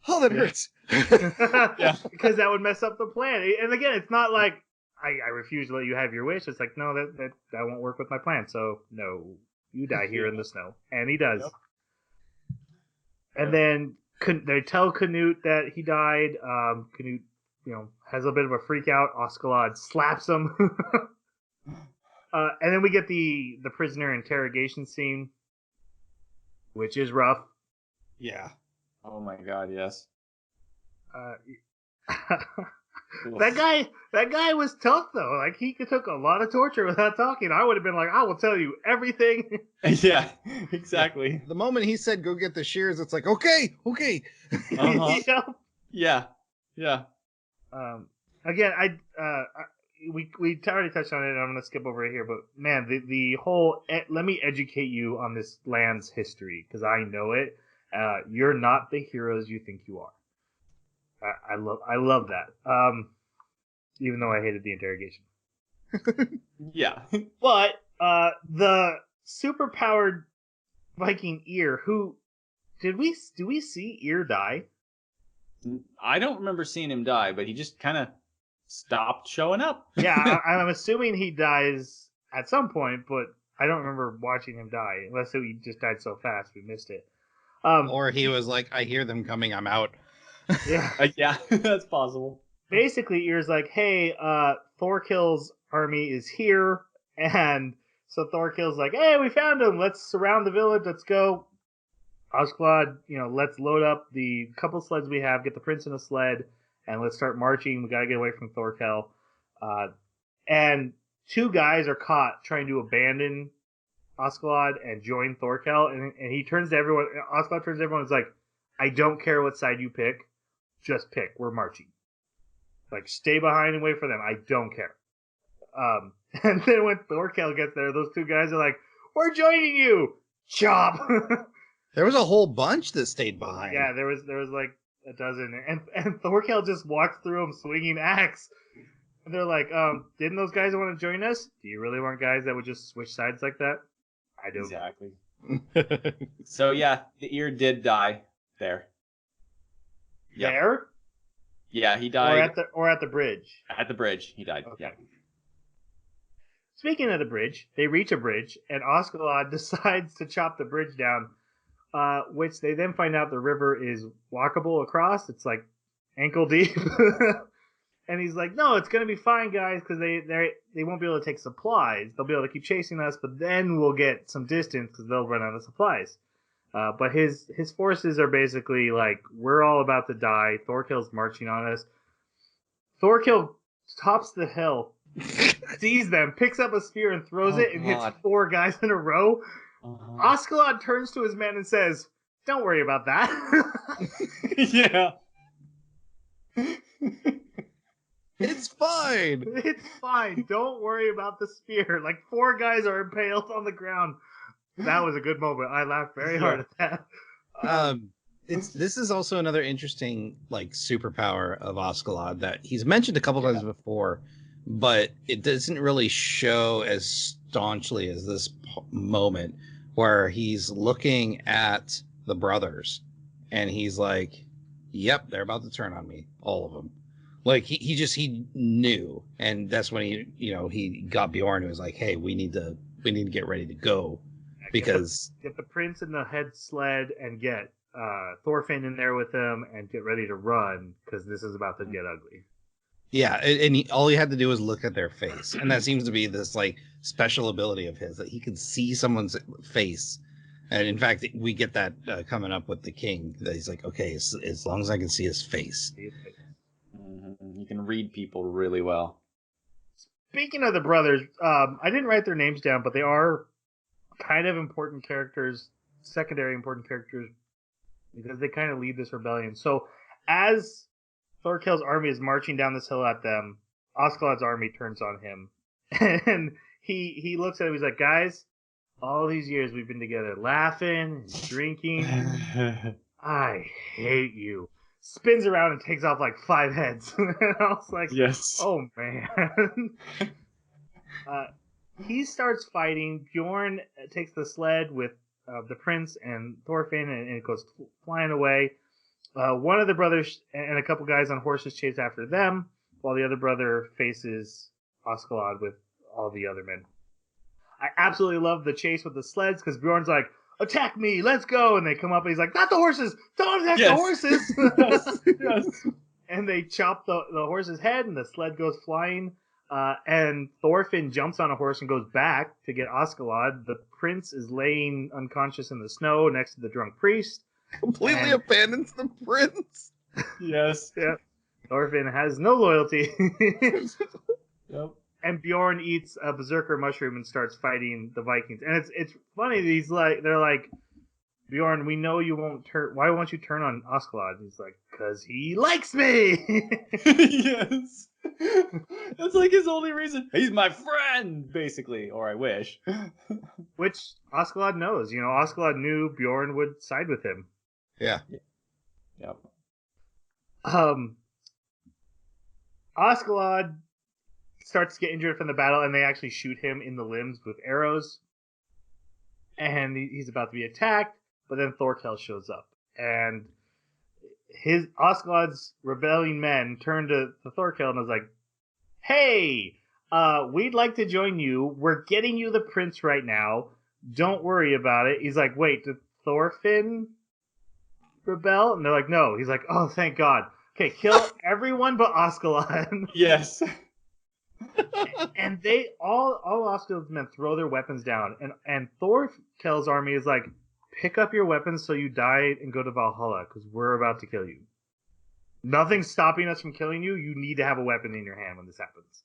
that hurts. Yeah. Because that would mess up the plan. And again, it's not like I refuse to let you have your wish. It's like, no, that won't work with my plan. So no, you die here in the snow. And he does. Yep. And then they tell Canute that he died. Canute, has a bit of a freak out. Askeladd slaps him. And then we get the prisoner interrogation scene, which is rough. Yeah. Oh my God. Yes. That guy was tough though. Like, he took a lot of torture without talking. I would have been like, "I will tell you everything." Yeah. Exactly. The moment he said, "Go get the shears," it's like, okay. Uh-huh. Yeah. Yeah. Again, we already touched on it. And I'm gonna skip over it here, but man, the whole let me educate you on this land's history because I know it. You're not the heroes you think you are. I love that. Even though I hated the interrogation. Yeah. But the superpowered Viking Ear, who do we see Ear die? I don't remember seeing him die, but he just kind of stopped showing up. Yeah, I'm assuming he dies at some point, but I don't remember watching him die, unless he just died so fast we missed it. Or he was like, "I hear them coming, I'm out." Yeah. Yeah, that's possible. Basically, Ear's like, "Hey, Thorkill's army is here," and so Thorkill's like, "Hey, we found him. Let's surround the village. Let's go." Askeladd, let's load up the couple sleds we have, get the prince in a sled, and let's start marching. We gotta get away from Thorkill. And 2 guys are caught trying to abandon Askeladd and join Thorkill, and he turns to everyone. Askeladd turns to everyone and is like, "I don't care what side you pick. Just pick. We're marching. Like, stay behind and wait for them. I don't care." And then when Thorkill gets there, those 2 guys are like, "We're joining you." Chop. There was a whole bunch that stayed behind. Yeah, there was like a dozen, and Thorkill just walks through them swinging axe. And they're like, "Didn't those guys want to join us? Do you really want guys that would just switch sides like that?" I do. Exactly. So yeah, the Ear did die there. Yep. There? Yeah, he died Or at the bridge? at the bridge. He died. Okay. Yeah. Speaking of the bridge, they reach a bridge, and Oscalad decides to chop the bridge down, which they then find out the river is walkable across. It's like ankle deep. And he's like, no, it's going to be fine, guys, because they won't be able to take supplies. They'll be able to keep chasing us, but then we'll get some distance because they'll run out of supplies. But his forces are basically like, we're all about to die. Thorkill's marching on us. Thorkill tops the hill, sees them, picks up a spear and throws it, and hits 4 guys in a row. Oscalad turns to his men and says, don't worry about that. Yeah. It's fine. It's fine. Don't worry about the spear. Like 4 guys are impaled on the ground. That was a good moment. I laughed very hard at that. This is also another interesting like superpower of Oscalad that he's mentioned a couple times before, but it doesn't really show as staunchly as this moment where he's looking at the brothers and he's like, "Yep, they're about to turn on me, all of them." Like he knew, and that's when he got Bjorn, who was like, "Hey, we need to get ready to go." Because get the prince in the head sled and get Thorfinn in there with him and get ready to run because this is about to get ugly. Yeah, and all he had to do was look at their face, and that seems to be this like special ability of his that he can see someone's face. And in fact, we get that coming up with the king. That he's like, okay, as long as I can see his face. You can read people really well. Speaking of the brothers, I didn't write their names down, but they are kind of important characters, secondary important characters, because they kind of lead this rebellion. So as Thorkill's army is marching down this hill at them, Oscalad's army turns on him. And he looks at him, he's like, guys, all these years we've been together laughing and drinking. I hate you. Spins around and takes off like 5 heads. And I was like, yes. Oh, man. He starts fighting. Bjorn takes the sled with the prince and Thorfinn, and it goes flying away. One of the brothers and a couple guys on horses chase after them, while the other brother faces Oscalad with all the other men. I absolutely love the chase with the sleds because Bjorn's like, attack me, let's go. And they come up and he's like, not the horses, don't attack the horses. Yes. And they chop the horse's head and the sled goes flying. And Thorfinn jumps on a horse and goes back to get Oscalad. The prince is laying unconscious in the snow next to the drunk priest. Completely abandons the prince. Yes. Yeah. Thorfinn has no loyalty. Yep. And Bjorn eats a berserker mushroom and starts fighting the Vikings. And it's funny. They're like, Bjorn, we know you won't turn. Why won't you turn on Oscalad? He's like, because he likes me. Yes. That's like his only reason. He's my friend, basically, or I wish. Which Oscalad knows. Oscalad knew Bjorn would side with him. Yeah. Yep. Oscalad starts to get injured from the battle, and they actually shoot him in the limbs with arrows. And he's about to be attacked, but then Thorkill shows up. And Oscalad's rebelling men turn to Thorkill and was like, hey, we'd like to join you. We're getting you the prince right now. Don't worry about it. He's like, wait, did Thorfinn rebel? And they're like, no. He's like, oh, thank God. Okay, kill everyone but Oscalad. Yes. And they all Oscalad's men throw their weapons down, and Thorkill's army is like, pick up your weapons so you die and go to Valhalla, because we're about to kill you. Nothing's stopping us from killing you. You need to have a weapon in your hand when this happens.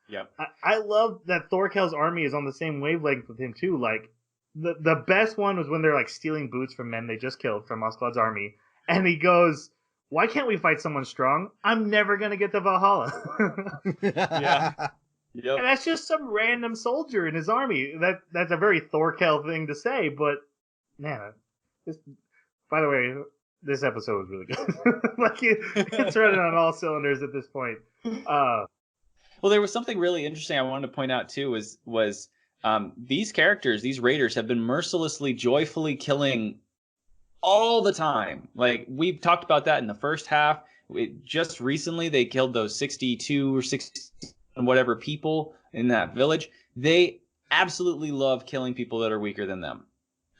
Yep. I love that Thorkill's army is on the same wavelength with him too. Like the best one was when they're like stealing boots from men they just killed from Oscalad's army, and he goes, why can't we fight someone strong? I'm never going to get to Valhalla. Yeah. Yep. And that's just some random soldier in his army. That's a very Thorkill thing to say, but man, by the way, this episode was really good. Like it's running on all cylinders at this point. Well, there was something really interesting I wanted to point out too. Was these characters, these raiders, have been mercilessly, joyfully killing all the time. Like we've talked about that in the first half. Just recently, they killed those 62 or 60 whatever people in that village, they absolutely love killing people that are weaker than them.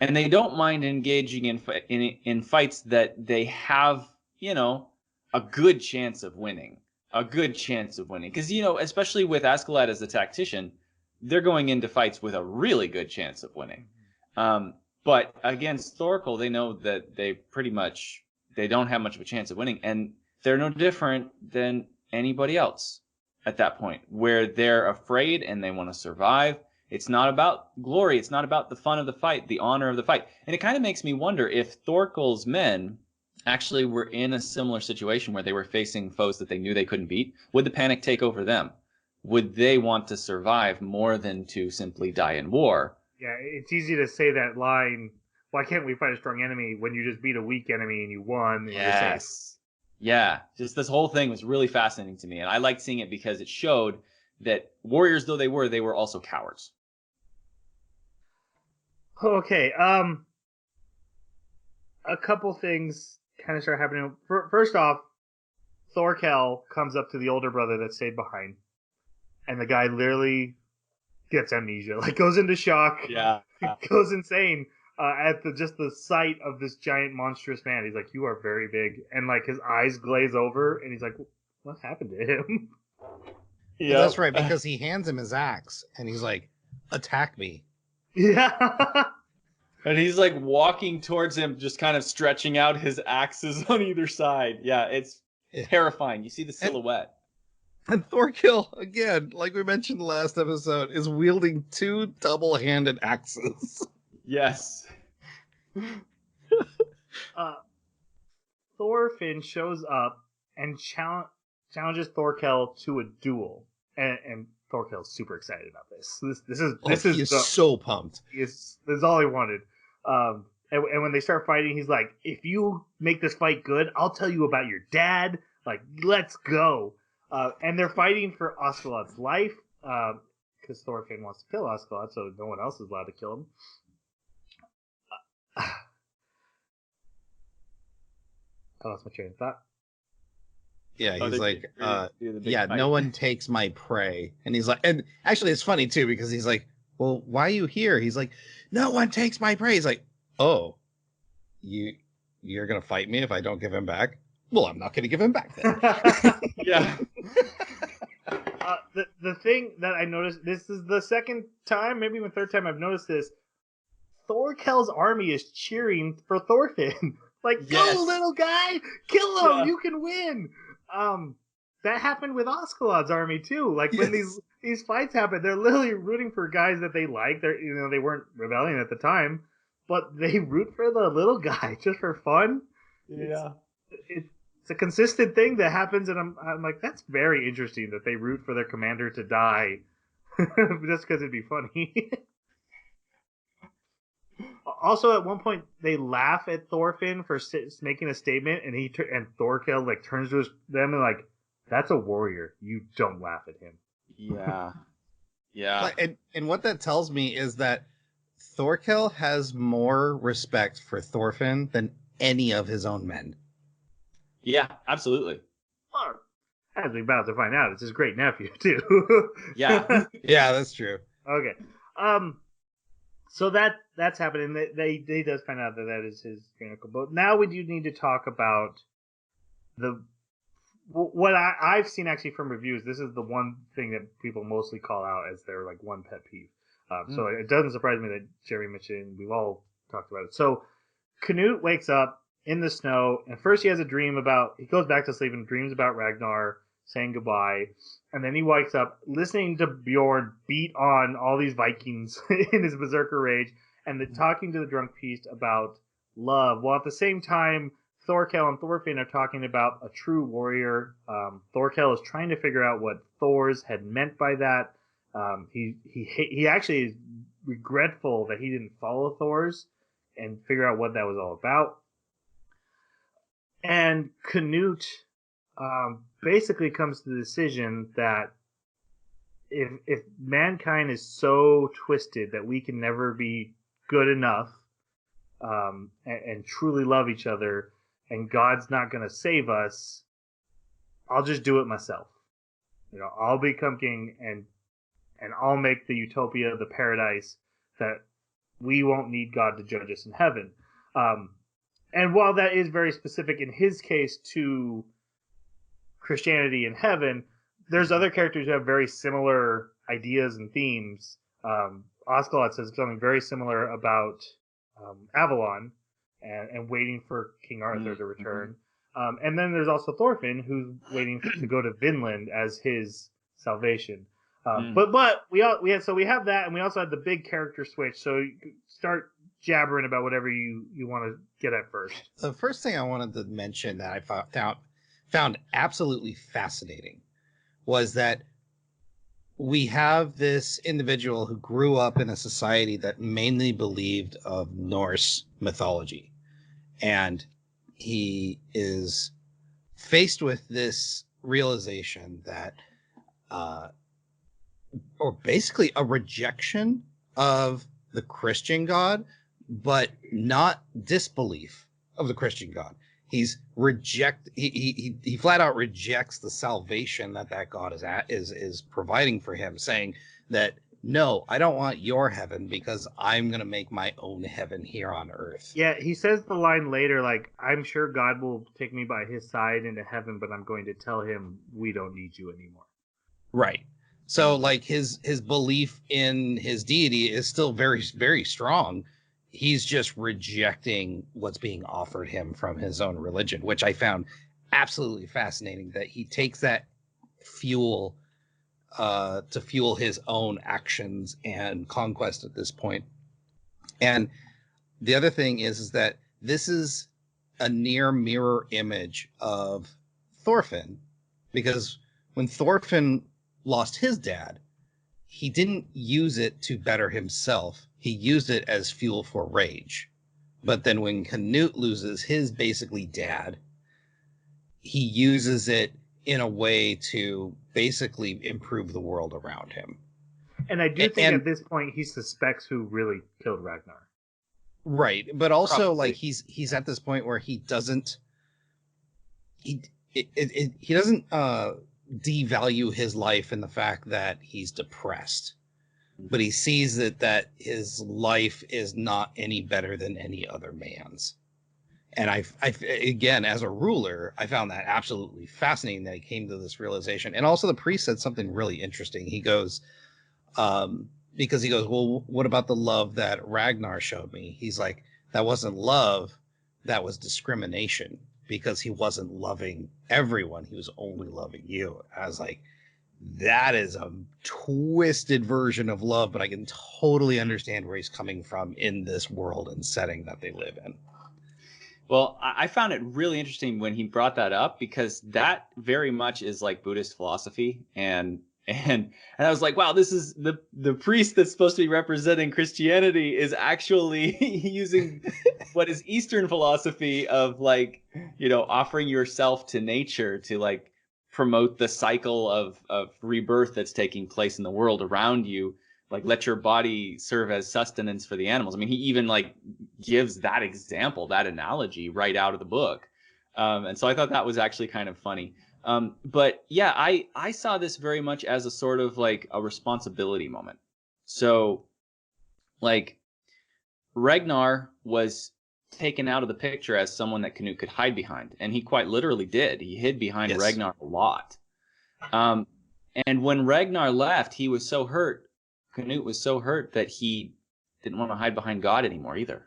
And they don't mind engaging in fights that they have, a good chance of winning. A good chance of winning. Because, especially with Askeladd as the tactician, they're going into fights with a really good chance of winning. But against Thorkel, they know that they don't have much of a chance of winning. And they're no different than anybody else at that point, where they're afraid and they want to survive. It's not about glory. It's not about the fun of the fight, the honor of the fight. And it kind of makes me wonder if Thorkel's men actually were in a similar situation where they were facing foes that they knew they couldn't beat. Would the panic take over them? Would they want to survive more than to simply die in war? Yeah, it's easy to say that line, why can't we fight a strong enemy when you just beat a weak enemy and you won and you're safe? Yeah, just this whole thing was really fascinating to me. And I liked seeing it because it showed that warriors though they were also cowards. Okay, a couple things kind of start happening. First off, Thorkel comes up to the older brother that stayed behind, and the guy literally gets amnesia, like goes into shock, goes insane at just the sight of this giant monstrous man. He's like, "You are very big," and like his eyes glaze over, and he's like, "What happened to him?" Yeah, that's right, because he hands him his axe, and he's like, "Attack me." Yeah. And he's like walking towards him, just kind of stretching out his axes on either side. Yeah, it's terrifying. You see the silhouette. And Thorkel, again, like we mentioned last episode, is wielding 2 double-handed axes. Yes. Thorfinn shows up and challenges Thorkel to a duel, and Thorkel's super excited about this. This is so pumped. This is all he wanted. And when they start fighting, he's like, "If you make this fight good, I'll tell you about your dad. Like, let's go." And they're fighting for Askeladd's life, because Thorfinn wants to kill Askeladd, so no one else is allowed to kill him. I lost my train of thought. Yeah, he's like, no one takes my prey. And he's like, and actually it's funny too, because he's like, "Well, why are you here?" He's like, "No one takes my prey." He's like, "Oh, you're going to fight me if I don't give him back?" Well, I'm not going to give him back then. Yeah. The thing that I noticed, this is the second time, maybe even third time I've noticed this, Thorkel's army is cheering for Thorfinn. Like, yes. Go, little guy! Kill him! Yeah. You can win! That happened with Askeladd's army too. Like, when these fights happen, they're literally rooting for guys that they like. They weren't rebelling at the time, but they root for the little guy just for fun. Yeah. It's a consistent thing that happens, and I'm like, that's very interesting that they root for their commander to die just because it'd be funny. Also, at one point, they laugh at Thorfinn for making a statement, and Thorkel like turns to them and like, "That's a warrior. You don't laugh at him." Yeah, yeah. And what that tells me is that Thorkel has more respect for Thorfinn than any of his own men. Yeah, absolutely. As we're about to find out, it's his great nephew too. Yeah, yeah, that's true. Okay, so that's happening. They does find out that is his great uncle. But now we do need to talk about what I've seen actually from reviews. This is the one thing that people mostly call out as their like one pet peeve. So it doesn't surprise me that Jeremy mentioned. We've all talked about it. So Canute wakes up in the snow, and first he has a dream he goes back to sleep and dreams about Ragnar saying goodbye, and then he wakes up listening to Bjorn beat on all these Vikings in his berserker rage, and talking to the drunk priest about love, while at the same time Thorkel and Thorfinn are talking about a true warrior. Thorkel is trying to figure out what Thors had meant by that. He actually is regretful that he didn't follow Thors and figure out what that was all about. And Canute basically comes to the decision that if mankind is so twisted that we can never be good enough and truly love each other, and God's not going to save us, I'll just do it myself. I'll become king and I'll make the utopia, the paradise, that we won't need God to judge us in heaven. And while that is very specific in his case to Christianity and heaven, there's other characters who have very similar ideas and themes. Oscalot says something very similar about Avalon and waiting for King Arthur to return. And then there's also Thorfinn, who's waiting to go to Vinland as his salvation. But we have that, and we also have the big character switch. So you start jabbering about whatever you want to get at first. The first thing I wanted to mention that I found absolutely fascinating was that we have this individual who grew up in a society that mainly believed of Norse mythology. And he is faced with this realization that, or basically a rejection of the Christian God, but not disbelief of the Christian God. He flat out rejects the salvation that God is providing for him, saying that, no, I don't want your heaven because I'm going to make my own heaven here on earth. Yeah, he says the line later, like, I'm sure God will take me by his side into heaven, but I'm going to tell him we don't need you anymore. Right. So, like, his belief in his deity is still very, very strong. He's just rejecting what's being offered him from his own religion, which I found absolutely fascinating, that he takes that fuel to fuel his own actions and conquest at this point. And the other thing is that this is a near mirror image of Thorfinn, because when Thorfinn lost his dad, he didn't use it to better himself. He used it as fuel for rage. But then when Canute loses his basically dad, he uses it in a way to basically improve the world around him. And I do think at this point he suspects who really killed Ragnar. Right, but also Probably. like he's at this point where he doesn't devalue his life in the fact that he's depressed, but he sees that his life is not any better than any other man's. And I again, as a ruler, I found that absolutely fascinating that he came to this realization. And also the priest said something really interesting. He goes, because he goes, well, what about the love that Ragnar showed me? He's like, that wasn't love, that was discrimination, because he wasn't loving everyone. He was only loving you. I was like, that is a twisted version of love, but I can totally understand where he's coming from in this world and setting that they live in. Well, I found it really interesting when he brought that up, because that very much is like Buddhist philosophy, and I was like, wow, this is the priest that's supposed to be representing Christianity is actually using what is Eastern philosophy of, like, you know, offering yourself to nature to like promote the cycle of rebirth that's taking place in the world around you. Like, let your body serve as sustenance for the animals. I mean, he even like gives that example, that analogy right out of the book. And so I thought that was actually kind of funny. But yeah, I saw this very much as a sort of like a responsibility moment. So like Ragnar was taken out of the picture as someone that Canute could hide behind. And he quite literally did. He hid behind Yes. Ragnar a lot. And when Ragnar left, he was so hurt. Canute was so hurt that he didn't want to hide behind God anymore either.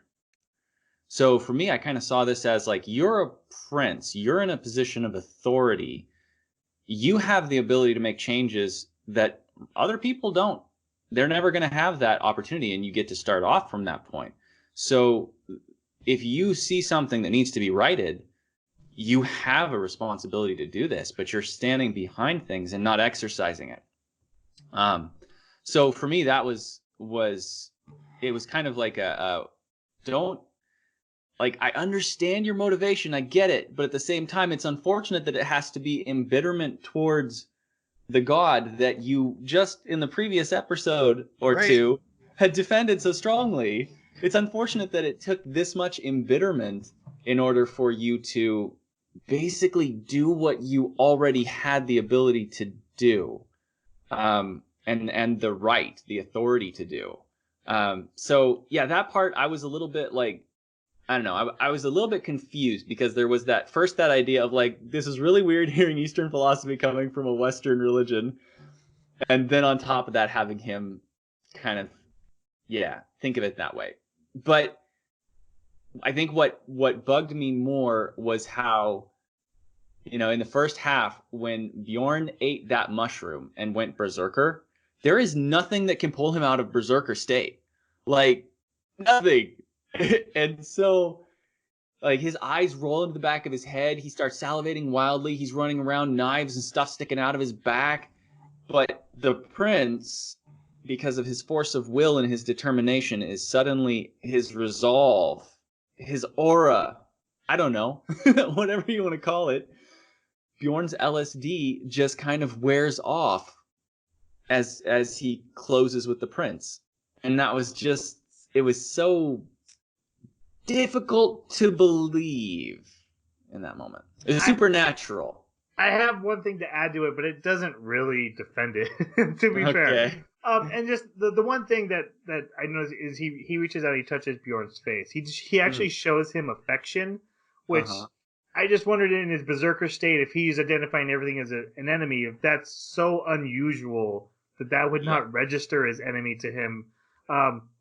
So for me, I kind of saw this as like, you're a prince, you're in a position of authority. You have the ability to make changes that other people don't. They're never going to have that opportunity, and you get to start off from that point. So if you see something that needs to be righted, you have a responsibility to do this, but you're standing behind things and not exercising it. So for me, that was it was kind of like don't, like, I understand your motivation, I get it, but at the same time, it's unfortunate that it has to be embitterment towards the God that you just in the previous episode or two had defended so strongly. It's unfortunate that it took this much embitterment in order for you to basically do what you already had the ability to do. and the right, the authority to do. So yeah, that part I was a little bit like, I don't know, I was a little bit confused because there was that idea of like, this is really weird hearing Eastern philosophy coming from a Western religion, and then on top of that having him kind of, yeah, think of it that way. But I think what bugged me more was how, you know, in the first half when Bjorn ate that mushroom and went berserker, there is nothing that can pull him out of berserker state. Like, nothing. And so, like, his eyes roll into the back of his head. He starts salivating wildly. He's running around, knives and stuff sticking out of his back. But the prince, because of his force of will and his determination, is suddenly his resolve, his aura, I don't know, whatever you want to call it. Bjorn's LSD just kind of wears off as he closes with the prince. And that was just, it was so difficult to believe in that moment. It was supernatural. I have one thing to add to it, but it doesn't really defend it, to be fair. And just the one thing that I noticed is he reaches out, he touches Bjorn's face. He actually shows him affection, which I just wondered in his berserker state if he's identifying everything as an enemy, if that's so unusual that would not register as enemy to him.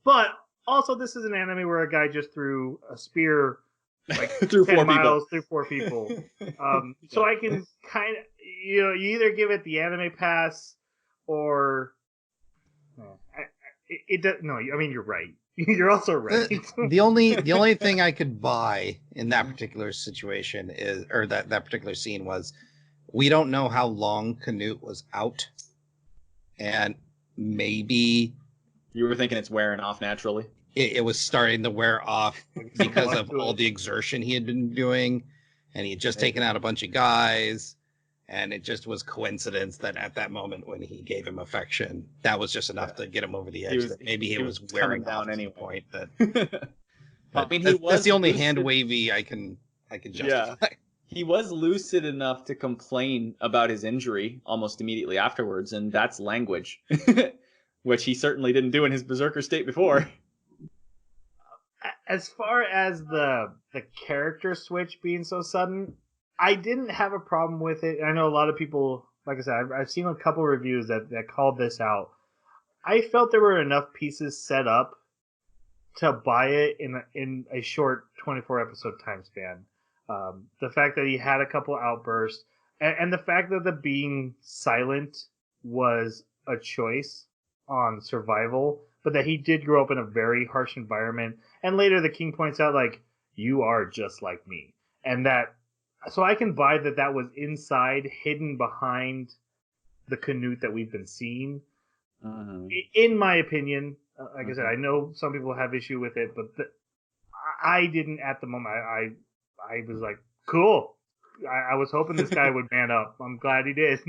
But also, this is an anime where a guy just threw a spear like through 10 4 miles people. through 4 people. So I can kind of, you either give it the anime pass or it does. No, I mean, you're right. You're also right. The only thing I could buy in that particular situation is, or that particular scene was, we don't know how long Canute was out, and maybe you were thinking it's wearing off naturally. It was starting to wear off because of all the exertion he had been doing, and he had just taken out a bunch of guys, and it just was coincidence that at that moment when he gave him affection, that was just enough to get him over the edge. Maybe he was wearing down off anyway. to the point that. I mean, that's the only hand wavy I can justify. Yeah. He was lucid enough to complain about his injury almost immediately afterwards, and that's language, which he certainly didn't do in his berserker state before. As far as the character switch being so sudden, I didn't have a problem with it. I know a lot of people, like I said, I've seen a couple reviews that called this out. I felt there were enough pieces set up to buy it in a short 24 episode time span. The fact that he had a couple outbursts, and the fact that the being silent was a choice on survival, but that he did grow up in a very harsh environment. And later the king points out, like, you are just like me. And that, so I can buy that was inside, hidden behind the Canute that we've been seeing. In my opinion, like I said, I know some people have issue with it, but I didn't at the moment. I was like, cool. I was hoping this guy would man up. I'm glad he did.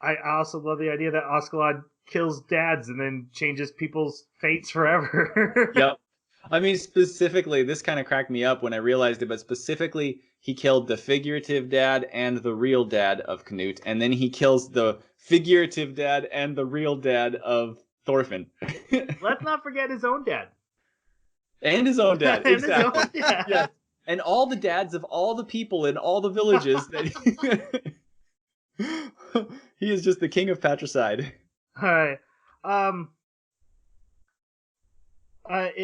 I also love the idea that Askeladd kills dads and then changes people's fates forever. Yep. I mean, specifically, this kind of cracked me up when I realized it, but specifically, he killed the figurative dad and the real dad of Canute, and then he kills the figurative dad and the real dad of Thorfinn. Let's not forget his own dad. And his own dad, exactly. His own dad. Yes. And all the dads of all the people in all the villages. He is just the king of patricide. All right.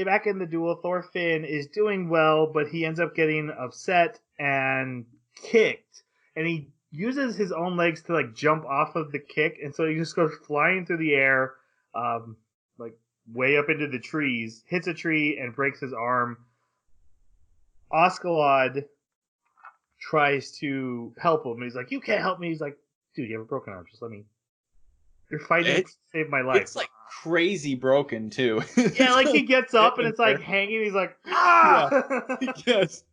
Back in the duel, Thorfinn is doing well, but he ends up getting upset and kicked. And he uses his own legs to like jump off of the kick, and so he just goes flying through the air, like way up into the trees, hits a tree and breaks his arm. Askeladd tries to help him. He's like, "You can't help me." He's like, "Dude, you have a broken arm. Just let me. You're fighting to save my life." It's like crazy broken too. Yeah, like he gets up and it's like hanging. He's like, ah. Yeah. Yes.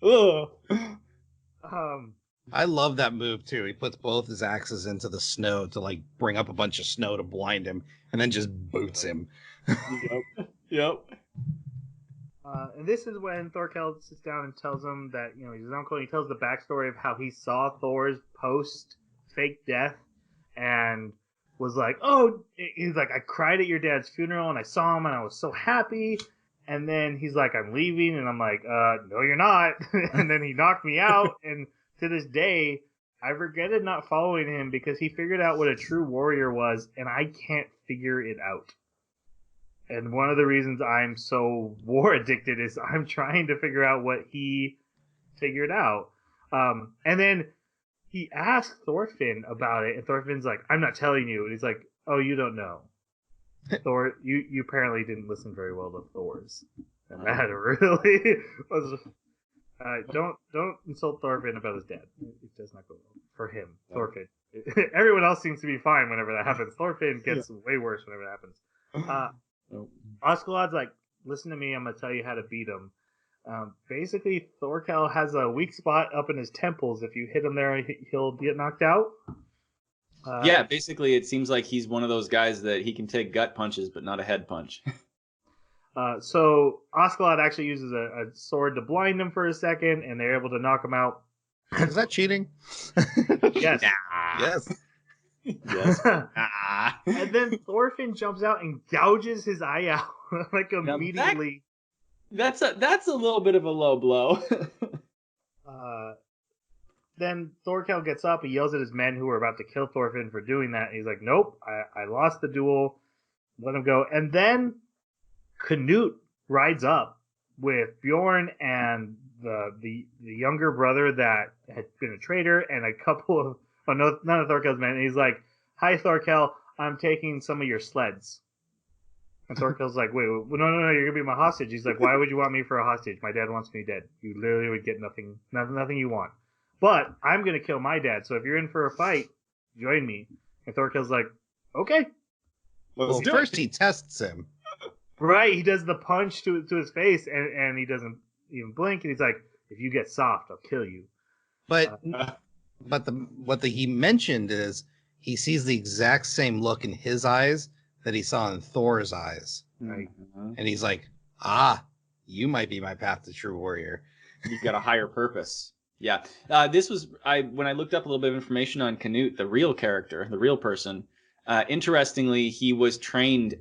Ugh. I love that move too. He puts both his axes into the snow to like bring up a bunch of snow to blind him, and then just boots him. Yep. And this is when Thorkel sits down and tells him that he's his uncle. And he tells the backstory of how he saw Thor's post fake death and was like, oh, he's like, I cried at your dad's funeral and I saw him and I was so happy. And then he's like, I'm leaving. And I'm like, no, you're not. And then he knocked me out. And to this day, I regretted not following him because he figured out what a true warrior was. And I can't figure it out. And one of the reasons I'm so war addicted is I'm trying to figure out what he figured out. And then he asked Thorfinn about it, and Thorfinn's like, I'm not telling you. And he's like, oh, you don't know. Thor, you apparently didn't listen very well to Thor's. And that really was... don't insult Thorfinn about his dad. It does not go well for him. Yeah. Thorfinn. Everyone else seems to be fine whenever that happens. Thorfinn gets way worse whenever that happens. Askeladd's like, listen to me, I'm going to tell you how to beat him. Basically, Thorkel has a weak spot up in his temples. If you hit him there, he'll get knocked out. Yeah, basically, it seems like he's one of those guys that he can take gut punches, but not a head punch. So Askeladd actually uses a sword to blind him for a second, and they're able to knock him out. Is that cheating? Yes. Yes. Yes. And then Thorfinn jumps out and gouges his eye out like immediately. That's a little bit of a low blow. Then Thorkel gets up, he yells at his men who are about to kill Thorfinn for doing that. And he's like, nope, I lost the duel. Let him go. And then Canute rides up with Bjorn and the younger brother that had been a traitor and a couple of none of Thorkel's men. And he's like, hi, Thorkel, I'm taking some of your sleds. And Thorkel's like, wait, no, you're going to be my hostage. He's like, why would you want me for a hostage? My dad wants me dead. You literally would get nothing you want. But I'm going to kill my dad, so if you're in for a fight, join me. And Thorkel's like, okay. Well, first he tests him. Right, he does the punch to his face, and he doesn't even blink, and he's like, if you get soft, I'll kill you. But what he mentioned is he sees the exact same look in his eyes that he saw in Thor's eyes. Right? And he's like, you might be my path to true warrior. You've got a higher purpose. Yeah. This was, when I looked up a little bit of information on Canute, the real character, the real person, interestingly, he was trained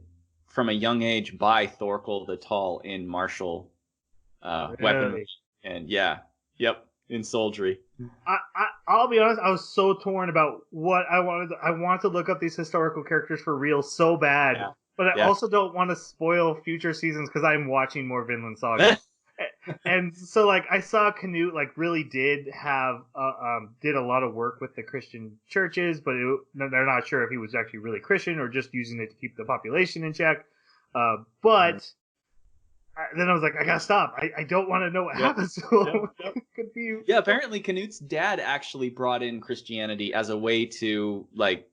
from a young age by Thorkel the Tall in martial weaponry. And in soldiery. I'll be honest, I was so torn about what I wanted. I want to look up these historical characters for real so bad, but I also don't want to spoil future seasons because I'm watching more Vinland Saga. And so, like, I saw Canute, like, really did have, did a lot of work with the Christian churches, but they're not sure if he was actually really Christian or just using it to keep the population in check. But then I was like, I gotta stop. I don't want to know what happens to him. Could be. Yeah, apparently Canute's dad actually brought in Christianity as a way to, like,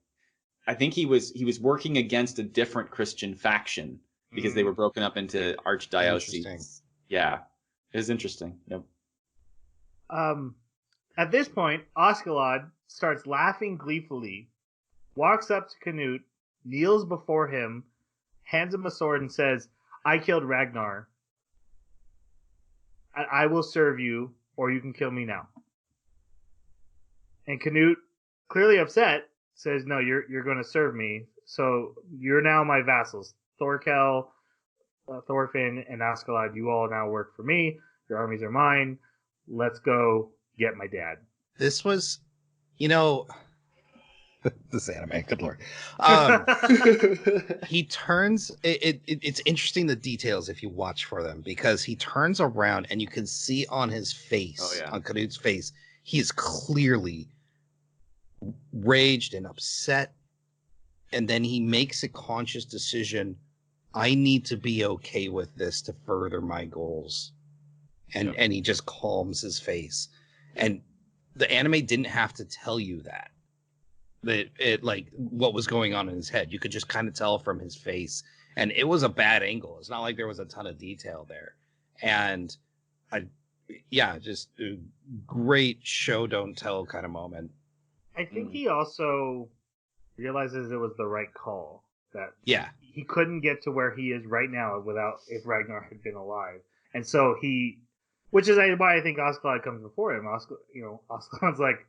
I think he was working against a different Christian faction because they were broken up into archdioceses. Yeah. It was interesting. Yep. At this point, Askeladd starts laughing gleefully, walks up to Canute, kneels before him, hands him a sword, and says, I killed Ragnar. I will serve you, or you can kill me now. And Canute, clearly upset, says, no, you're going to serve me. So you're now my vassals. Thorkel, Thorfinn, and Askeladd, you all now work for me. Your armies are mine. Let's go get my dad. This was, this anime, good lord. He turns, it's interesting the details if you watch for them, because he turns around and you can see on his face, on Canute's face, he is clearly raged and upset. And then he makes a conscious decision. I need to be okay with this to further my goals. And he just calms his face. And the anime didn't have to tell you that. It like what was going on in his head. You could just kind of tell from his face. And it was a bad angle. It's not like there was a ton of detail there. And just a great show don't tell kind of moment. I think he also realizes it was the right call. That he couldn't get to where he is right now without if Ragnar had been alive. And so which is why I think Askeladd comes before him. Askeladd's like,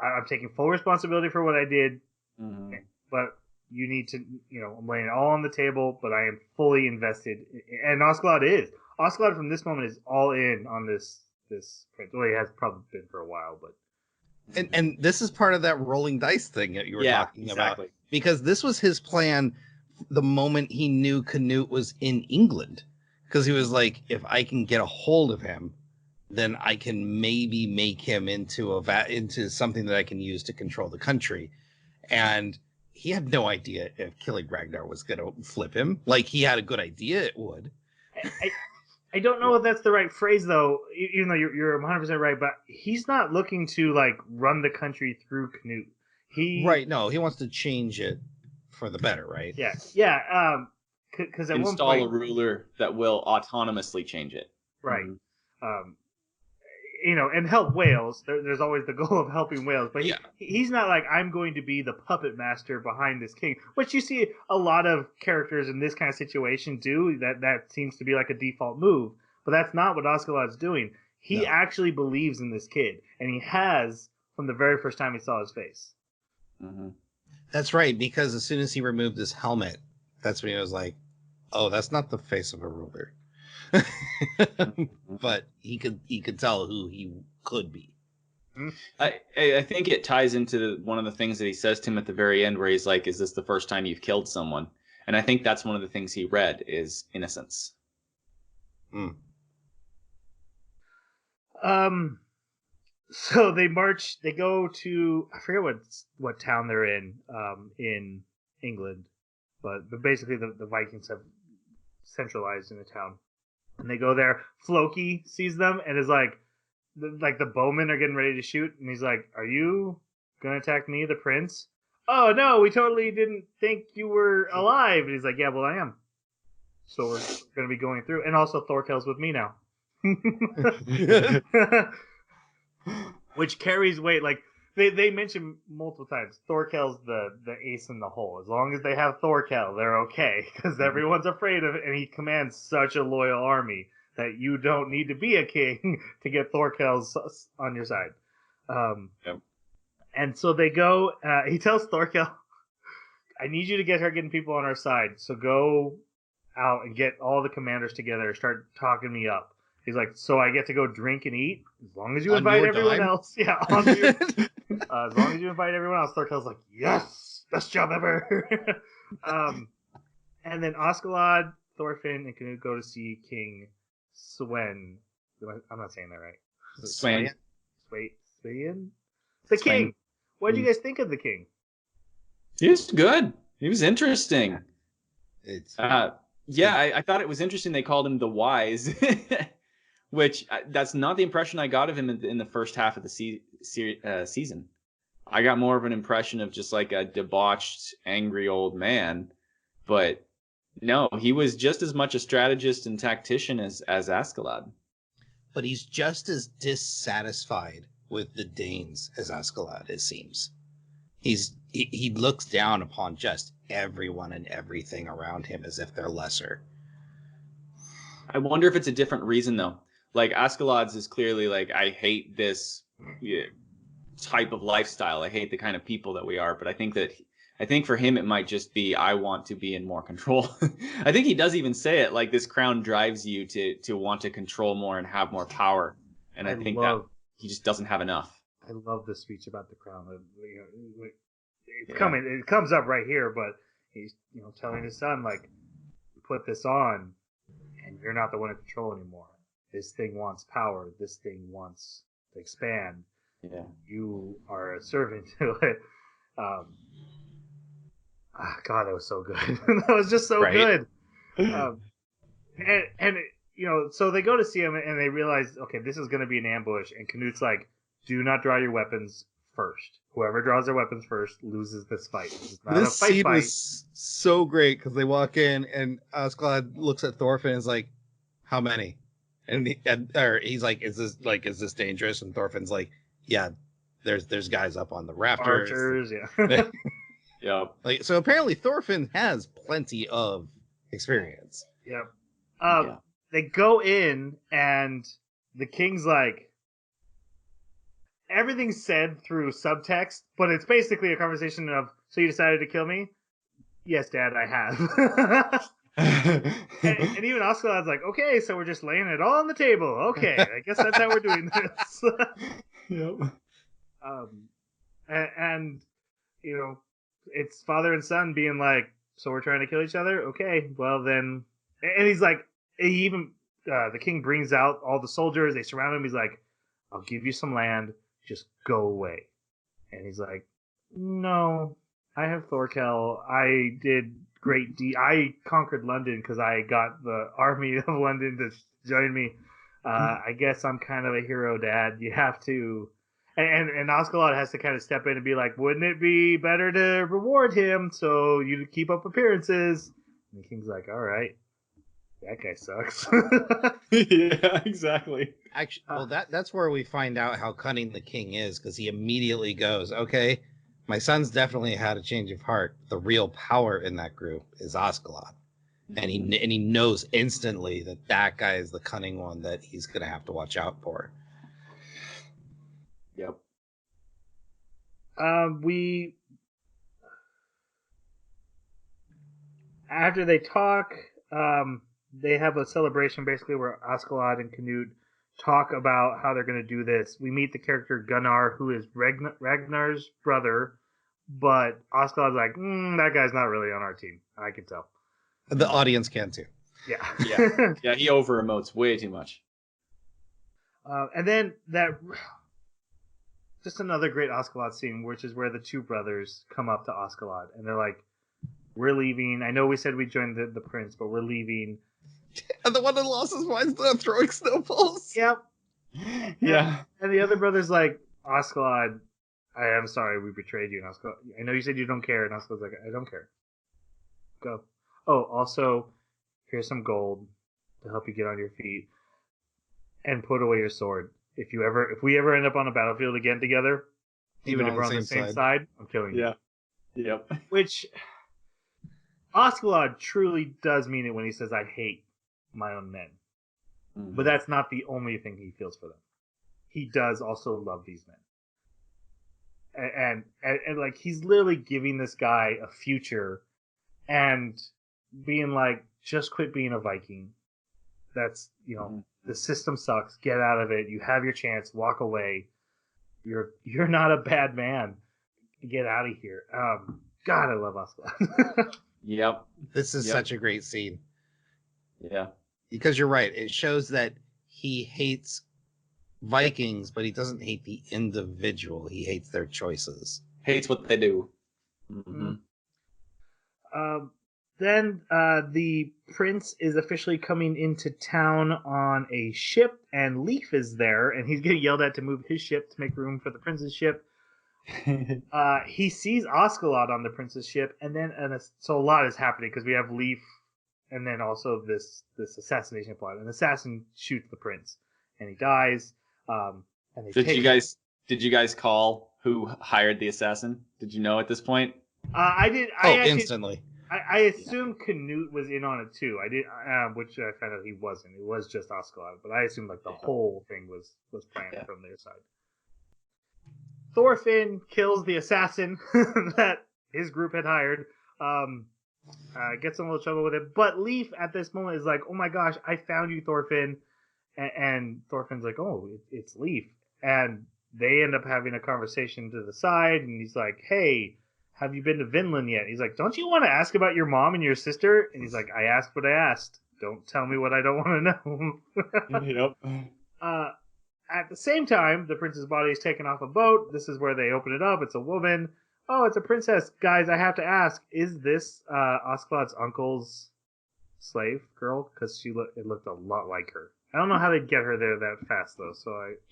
I'm taking full responsibility for what I did, Mm-hmm. but you need to, I'm laying it all on the table, but I am fully invested. And Oscalad from this moment is all in on this prince. Well, he has probably been for a while, but. And this is part of that rolling dice thing that you were talking about. Because this was his plan the moment he knew Canute was in England. Because he was like, if I can get a hold of him, then I can maybe make him into something that I can use to control the country. And he had no idea if killing Ragnar was going to flip him. Like, he had a good idea it would. I don't know if that's the right phrase, though, even though you're 100% right, but he's not looking to, like, run the country through Canute. Right, no, he wants to change it for the better, right? Yeah, because at install one point... a ruler that will autonomously change it. Right. Mm-hmm. And help Wales. There's always the goal of helping Wales, but he's not like, I'm going to be the puppet master behind this king, which you see a lot of characters in this kind of situation do. That seems to be like a default move, but that's not what Oscalad's doing. He actually believes in this kid, and he has from the very first time he saw his face. Mm-hmm. That's right, because as soon as he removed his helmet, that's when he was like, oh, that's not the face of a ruler. But he could tell who he could be. I think it ties into one of the things that he says to him at the very end, where he's like, "Is this the first time you've killed someone?" And I think that's one of the things he read is innocence. So they march. They go to, I forget what town they're in England, but basically the Vikings have centralized in the town. And they go there. Floki sees them and is like the bowmen are getting ready to shoot. And he's like, are you going to attack me, the prince? Oh, no, we totally didn't think you were alive. And he's like, yeah, well, I am. So we're going to be going through. And also Thorkel's with me now. Which carries weight. Like, they mention multiple times, Thorkel's the ace in the hole. As long as they have Thorkel, they're okay, because everyone's afraid of it, and he commands such a loyal army that you don't need to be a king to get Thorkel's on your side. And so they go, he tells Thorkel, I need you to get her getting people on our side, so go out and get all the commanders together, start talking me up. He's like, so I get to go drink and eat as long as you invite everyone else. Yeah, as long as you invite everyone else. Thorkel's like, yes, best job ever. And then Oscalad, Thorfinn, and Canute go to see King Swen. I'm not saying that right. Swain. The king. What did you guys think of the king? He was good. He was interesting. I thought it was interesting they called him the Wise. Which that's not the impression I got of him in the first half of the season. I got more of an impression of just like a debauched, angry old man. But no, he was just as much a strategist and tactician as Askeladd. But he's just as dissatisfied with the Danes as Askeladd, it seems. He looks down upon just everyone and everything around him as if they're lesser. I wonder if it's a different reason though. Like Askeladd's is clearly like, I hate this type of lifestyle. I hate the kind of people that we are. But I think for him it might just be, I want to be in more control. I think he does even say it, like this crown drives you to want to control more and have more power. And I think that he just doesn't have enough. I love the speech about the crown. It comes up right here, but he's telling his son, like, put this on and you're not the one in control anymore. This thing wants power. This thing wants to expand. Yeah. You are a servant to it. God, that was so good. That was just so good. So they go to see him and they realize, okay, this is going to be an ambush. And Canute's like, do not draw your weapons first. Whoever draws their weapons first loses this fight. This scene was so great because they walk in and Askeladd looks at Thorfinn and is like, how many? And he's like, is this dangerous? And Thorfinn's like, yeah, there's guys up on the rafters. Archers, yeah. Yeah. Like, so apparently Thorfinn has plenty of experience. Yep. They go in and the king's like, everything's said through subtext, but it's basically a conversation of, so you decided to kill me? Yes, Dad, I have. And even Oscalad's like, okay, so we're just laying it all on the table. Okay, I guess that's how we're doing this. Yep. And you know, it's father and son being like, so we're trying to kill each other? Okay, well then. And he's like, he even, the king brings out all the soldiers, they surround him, he's like, I'll give you some land, just go away. And he's like, no, I have Thorkel. I did I conquered London because I got the army of London to join me. I guess I'm kind of a hero, Dad. You have to. And Oscalad has to kind of step in and be like, wouldn't it be better to reward him so you keep up appearances? And the king's like, all right, that guy sucks. Yeah, exactly. Actually, well, that's where we find out how cunning the king is, because he immediately goes, okay, my son's definitely had a change of heart. The real power in that group is Oscalad. And he knows instantly that guy is the cunning one that he's going to have to watch out for. Yep. After they talk, they have a celebration basically where Askeladd and Canute talk about how they're going to do this. We meet the character Gunnar, who is Ragnar's brother, but Askeladd's like, that guy's not really on our team. I can tell. The audience can too. Yeah. Yeah, he over emotes way too much. And then just another great Askeladd scene, which is where the two brothers come up to Askeladd and they're like, we're leaving. I know we said we joined the prince, but we're leaving. And the one that lost his mind's not throwing snowballs. Yep. Yeah. And the other brother's like, Askeladd, I am sorry we betrayed you. And Askeladd, I know you said you don't care. And Askeladd's like, I don't care. Go. Oh, also, here's some gold to help you get on your feet. And put away your sword. If we ever end up on a battlefield again together, even if we're on the same side, I'm killing you. Yeah. Yep. Which Askeladd truly does mean it when he says, I hate my own men. Mm-hmm. But that's not the only thing he feels for them. He does also love these men. And like, he's literally giving this guy a future and being like, just quit being a Viking. That's, the system sucks. Get out of it. You have your chance. Walk away. You're not a bad man. Get out of here. God, I love Askeladd. Yep. This is such a great scene. Yeah. Because you're right. It shows that he hates Vikings, but he doesn't hate the individual. He hates their choices. Hates what they do. Mm-hmm. Then the prince is officially coming into town on a ship, and Leif is there, and he's getting yelled at to move his ship to make room for the prince's ship. He sees Askeladd on the prince's ship, and then so a lot is happening because we have Leif, and then also this assassination plot. An assassin shoots the prince, and he dies. And they Did you guys call who hired the assassin? Did you know at this point? I did. Instantly. I assumed Canute was in on it too. I did, which I found out he wasn't. It was just Askeladd, but I assumed like the whole thing was planned from their side. Thorfinn kills the assassin that his group had hired. Gets in a little trouble with it, but Leif at this moment is like, "Oh my gosh, I found you, Thorfinn!" And Thorfinn's like, "Oh, it's Leif," and they end up having a conversation to the side, and he's like, "Hey, have you been to Vinland yet?" He's like, "Don't you want to ask about your mom and your sister?" And he's like, "I asked what I asked. Don't tell me what I don't want to know." Yep. At the same time, the prince's body is taken off a boat. This is where they open it up. It's a woman. Oh, it's a princess. Guys, I have to ask, is this Askeladd's uncle's slave girl? Because it looked a lot like her. I don't know how they'd get her there that fast, though.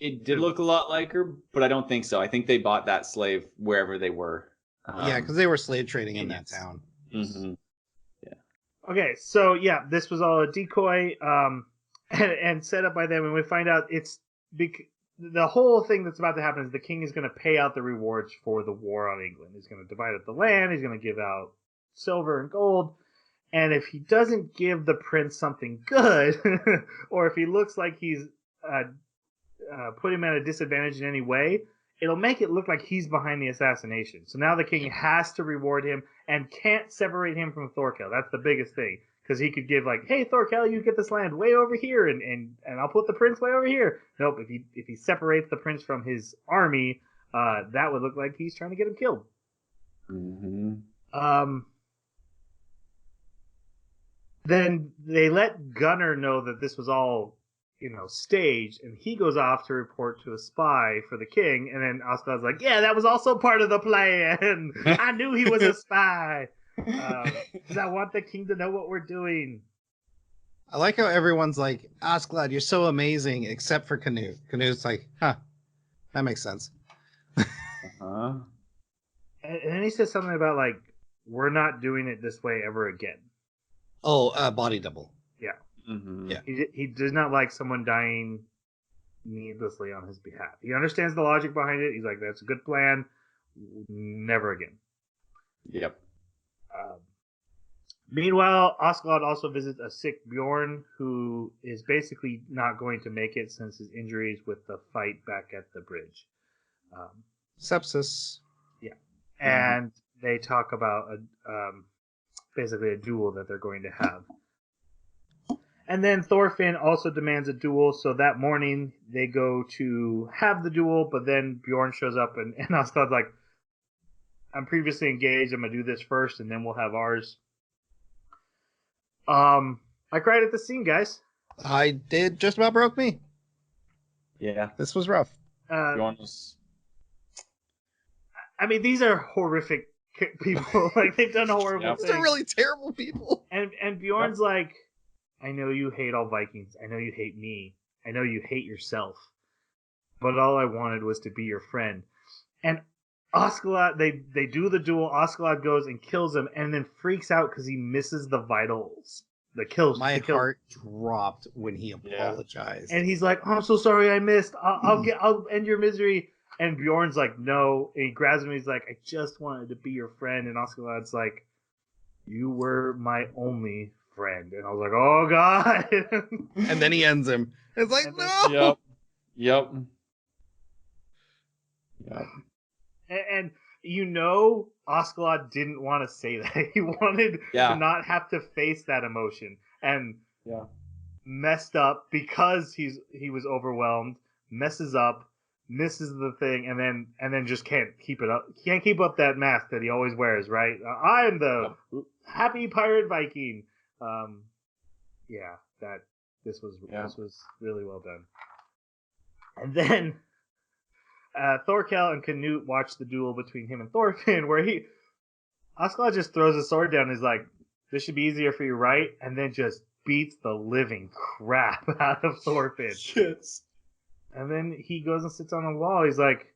It did look a lot like her, but I don't think so. I think they bought that slave wherever they were. Yeah, because they were slave trading in that town. Mm-hmm. Yeah. Okay, so yeah, this was all a decoy and set up by them, and we find out it's the whole thing that's about to happen is the king is going to pay out the rewards for the war on England. He's going to divide up the land. He's going to give out silver and gold. And if he doesn't give the prince something good, or if he looks like he's put him at a disadvantage in any way, it'll make it look like he's behind the assassination. So now the king has to reward him and can't separate him from Thorkel. That's the biggest thing. Because he could give like, hey Thorkel, you get this land way over here, and I'll put the prince way over here. Nope, if he separates the prince from his army, that would look like he's trying to get him killed. Mm-hmm. Then they let Gunnar know that this was all, staged, and he goes off to report to a spy for the king, and then Osglad's like, yeah, that was also part of the plan. I knew he was a spy. Because I want the king to know what we're doing. I like how everyone's like, Osglad, you're so amazing, except for Canute. Canute's like, that makes sense. Uh-huh. And then he says something about, like, we're not doing it this way ever again. Oh, body double. Yeah. Mm-hmm. Yeah. He does not like someone dying needlessly on his behalf. He understands the logic behind it. He's like, that's a good plan. Never again. Yep. Meanwhile, Osglad also visits a sick Bjorn who is basically not going to make it since his injuries with the fight back at the bridge. Sepsis. Yeah. And they talk about basically a duel that they're going to have. And then Thorfinn also demands a duel, so that morning they go to have the duel, but then Bjorn shows up and Osglad's like, I'm previously engaged, I'm going to do this first, and then we'll have ours. I cried at the scene, guys. I did, just about broke me. Yeah. This was rough. Bjorn was... I mean, these are horrific people. Like, they've done horrible things. These are really terrible people. And Bjorn's like, I know you hate all Vikings. I know you hate me. I know you hate yourself. But all I wanted was to be your friend. And Osglad, they do the duel. Osglad goes and kills him, and then freaks out because he misses the vitals. My heart dropped when he apologized. And he's like, oh, I'm so sorry I missed. I'll end your misery. And Bjorn's like, no. And he grabs him. And he's like, I just wanted to be your friend. And Osglad's like, you were my only friend. And I was like, oh god. And then he ends him. It's like, no. Yep. And Osglad didn't want to say that. He wanted to not have to face that emotion. And messed up because he was overwhelmed, messes up, misses the thing, and then just can't keep it up. Can't keep up that mask that he always wears, right? I am the happy pirate Viking. This was really well done. And then Thorkel and Canute watch the duel between him and Thorfinn, where Osglad just throws his sword down and is like, this should be easier for you, right? And then just beats the living crap out of Thorfinn. Yes. And then he goes and sits on the wall. He's like,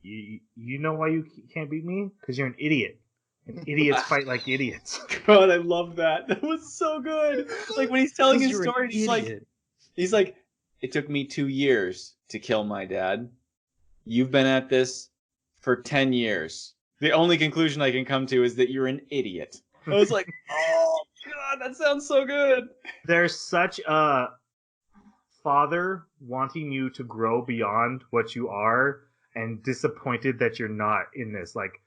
you know why you can't beat me? Because you're an idiot. And idiots fight like idiots. God, I love that. That was so good. Like when he's telling his story, he's like, it took me 2 years to kill my dad. You've been at this for 10 years. The only conclusion I can come to is that you're an idiot. I was like, oh, God, that sounds so good. There's such a father wanting you to grow beyond what you are and disappointed that you're not in this. Like,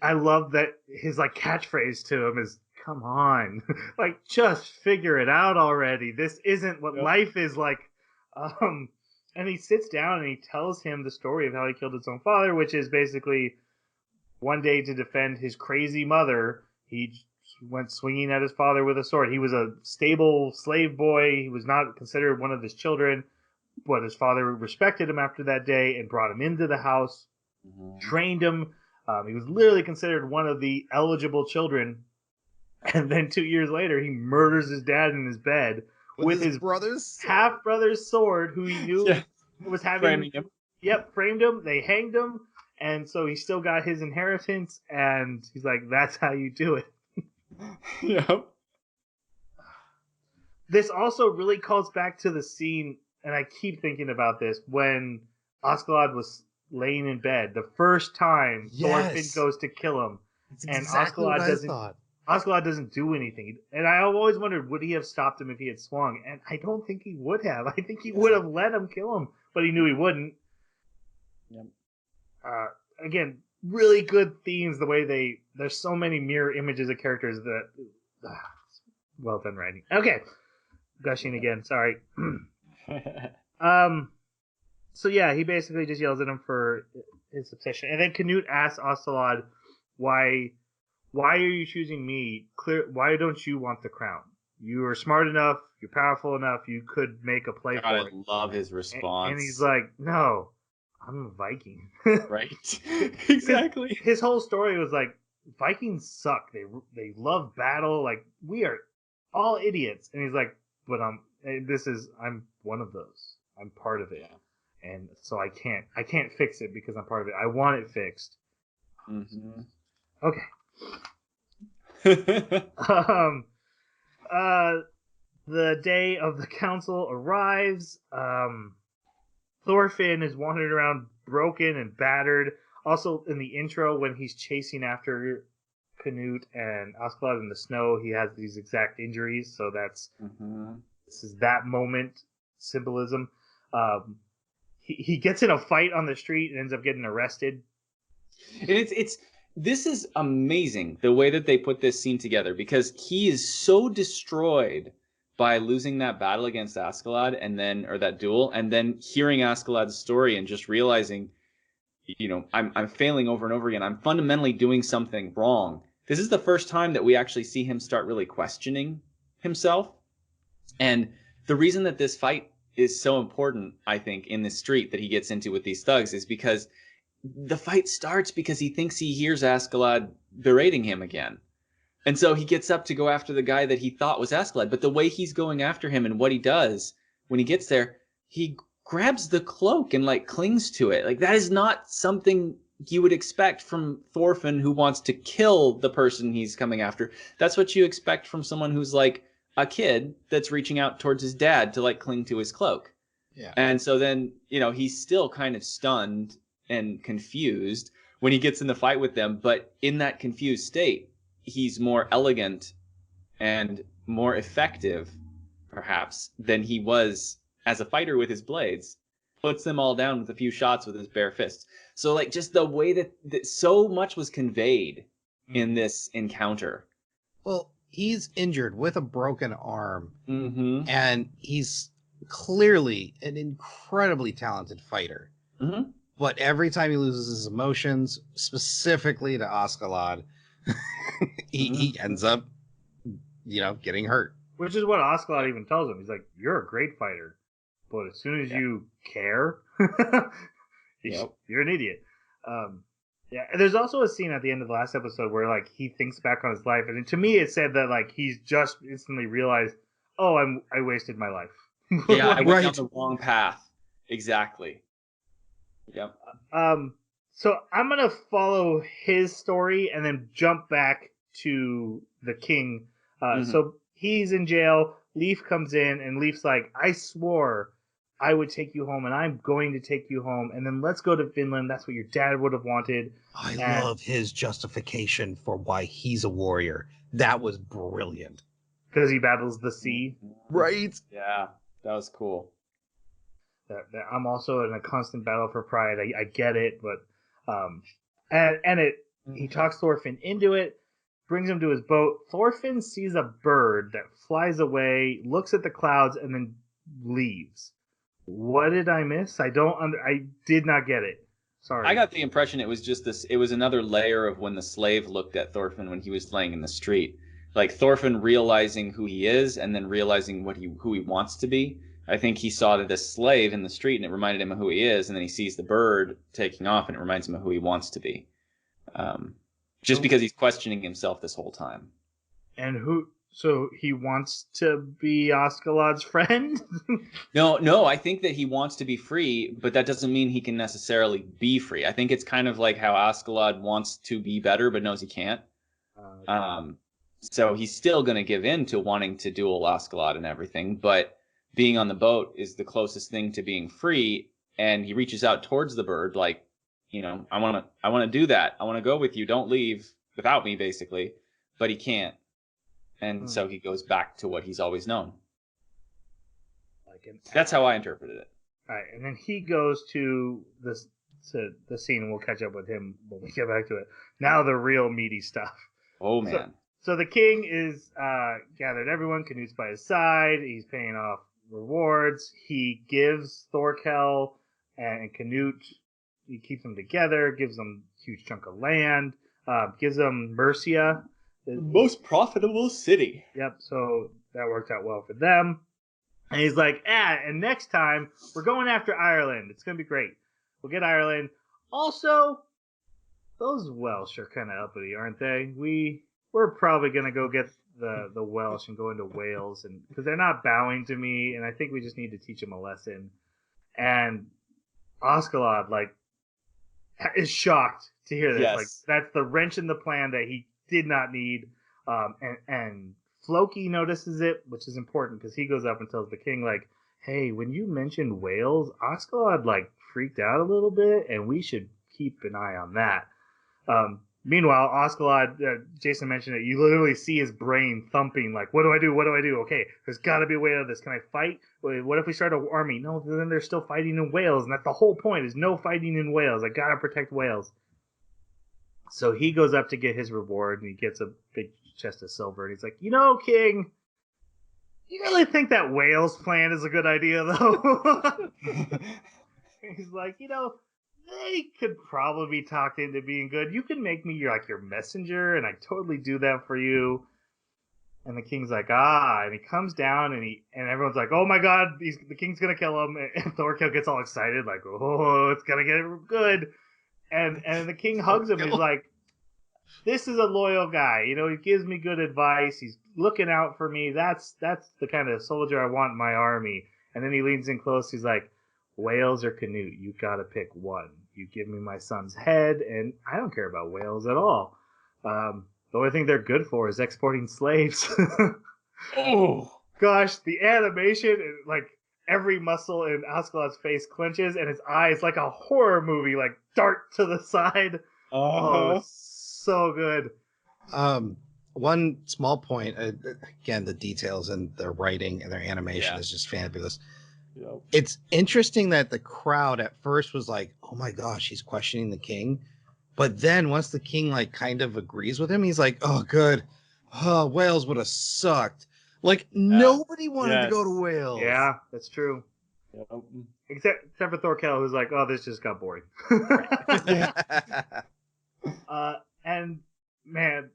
I love that his like catchphrase to him is, come on, like, just figure it out already. This isn't what life is like. And he sits down and he tells him the story of how he killed his own father, which is basically one day to defend his crazy mother, he went swinging at his father with a sword. He was a stable slave boy. He was not considered one of his children, but his father respected him after that day and brought him into the house, trained him. He was literally considered one of the eligible children. And then 2 years later, he murders his dad in his bed with his half-brother's sword, who he knew was having... Framing him. Yep, framed him. They hanged him. And so he still got his inheritance. And he's like, that's how you do it. Yep. This also really calls back to the scene, and I keep thinking about this, when Osglad was laying in bed. The first time Thorfinn goes to kill him. That's and exactly what I thought. Osglad doesn't do anything. And I always wondered, would he have stopped him if he had swung? And I don't think he would have. I think he would have let him kill him, but he knew he wouldn't. Yep. Again, really good themes. The way there's so many mirror images of characters that well done writing. Okay, gushing again. Sorry. So yeah, he basically just yells at him for his obsession, and then Canute asks Ocelot, "Why are you choosing me? Why don't you want the crown? You are smart enough. You're powerful enough. You could make a play for it." I love his response. And he's like, "No, I'm a Viking." Right? Exactly. His whole story was like, Vikings suck. They love battle. Like, we are all idiots. And he's like, "But I'm one of those. I'm part of it." Yeah. And so I can't fix it because I'm part of it. I want it fixed. Mm-hmm. Okay. The day of the council arrives. Thorfinn is wandering around broken and battered. Also, in the intro, when he's chasing after Canute and Askeladd in the snow, he has these exact injuries. So this is that moment symbolism. He gets in a fight on the street and ends up getting arrested. This is amazing the way that they put this scene together, because he is so destroyed by losing that battle against Askeladd or that duel, and then hearing Askeladd's story and just realizing, I'm failing over and over again. I'm fundamentally doing something wrong. This is the first time that we actually see him start really questioning himself. And the reason that this fight is so important, I think, in the street that he gets into with these thugs is because the fight starts because he thinks he hears Askeladd berating him again. And so he gets up to go after the guy that he thought was Askeladd. But the way he's going after him and what he does when he gets there, he grabs the cloak and clings to it. Like, that is not something you would expect from Thorfinn, who wants to kill the person he's coming after. That's what you expect from someone who's like a kid that's reaching out towards his dad to cling to his cloak. Yeah. And so then, he's still kind of stunned and confused when he gets in the fight with them. But in that confused state, he's more elegant and more effective, perhaps, than he was as a fighter with his blades. Puts them all down with a few shots with his bare fists. So just the way that so much was conveyed in this encounter. Well, he's injured with a broken arm, and he's clearly an incredibly talented fighter. But every time he loses his emotions, specifically to Askeladd, he ends up, getting hurt. Which is what Askeladd even tells him. He's like, "You're a great fighter, but as soon as you care, you're an idiot." Yeah, and there's also a scene at the end of the last episode where he thinks back on his life, and to me it said that he's just instantly realized, "Oh, I wasted my life." Yeah, I went down the wrong path. Exactly. Yep. So I'm gonna follow his story and then jump back to the king. So he's in jail. Leaf comes in, and Leaf's like, "I swore I would take you home, and I'm going to take you home, and then let's go to Vinland. That's what your dad would have wanted." I love his justification for why he's a warrior. That was brilliant. Because he battles the sea. Right? Yeah, that was cool. That I'm also in a constant battle for pride. I get it, but he talks Thorfinn into it, brings him to his boat. Thorfinn sees a bird that flies away, looks at the clouds, and then leaves. What did I miss? I did not get it. Sorry. I got the impression it was just this. It was another layer of when the slave looked at Thorfinn when he was laying in the street. Thorfinn realizing who he is and then realizing who he wants to be. I think he saw this slave in the street and it reminded him of who he is, and then he sees the bird taking off and it reminds him of who he wants to be. Just because he's questioning himself this whole time. And so he wants to be Askeladd's friend? No, I think that he wants to be free, but that doesn't mean he can necessarily be free. I think it's kind of like how Askeladd wants to be better but knows he can't. So he's still going to give in to wanting to duel Askeladd and everything, but being on the boat is the closest thing to being free, and he reaches out towards the bird I want to do that. I want to go with you. Don't leave without me, basically. But he can't. And so he goes back to what he's always known. That's how I interpreted it. All right, and then he goes to the to the scene, and we'll catch up with him when we get back to it. Now the real meaty stuff. Oh man. So the king is gathered everyone. Canute's by his side. He's paying off rewards. He gives Thorkel and Canute, he keeps them together, gives them a huge chunk of land, gives them Mercia. The most profitable city. Yep, so that worked out well for them. And he's like, and next time we're going after Ireland. It's going to be great. We'll get Ireland. Also, those Welsh are kind of uppity, aren't they? We're probably going to go get the Welsh and go into Wales, and because they're not bowing to me, and I think we just need to teach them a lesson. And Oscalad, like, is shocked to hear this. Yes. Like, that's the wrench in the plan that he did not need. And Floki notices it, which is important because he goes up and tells the king, like, hey, when you mentioned Wales, Oscalad, like, freaked out a little bit, and we should keep an eye on that. Meanwhile, Oscalad, Jason mentioned it, you literally see his brain thumping, like, what do I do? What do I do? Okay, there's got to be a way out of this. Can I fight? What if we start an army? No, then they're still fighting in Wales, and that's the whole point, is no fighting in Wales. I got to protect Wales. So he goes up to get his reward, and he gets a big chest of silver, and he's like, King, you really think that Wales plan is a good idea, though? He's like, they could probably be talked into being good. You can make me your messenger, and I totally do that for you. And the king's like, and he comes down, and everyone's like, oh my god, the king's gonna kill him. And Thorkel gets all excited, like, oh, it's gonna get good. And the king hugs him, and he's like, this is a loyal guy. He gives me good advice. He's looking out for me. That's the kind of soldier I want in my army. And then he leans in close. He's like, Wales or Canute, you gotta pick one. You give me my son's head, and I don't care about Wales at all. The only thing they're good for is exporting slaves. Oh gosh, the animation, like every muscle in Askeladd's face clenches, and his eyes, like a horror movie, like dart to the side. Oh, so good. One small point, again, the details and their writing and their animation is just fabulous. Yep. It's interesting that the crowd at first was like, oh my gosh, he's questioning the king. But then once the king like kind of agrees with him, he's like, oh, good. Oh, Wales would have sucked. Like nobody wanted to go to Wales. Yeah, that's true. Yep. Except for Thorkel, who's like, oh, this just got boring. And man,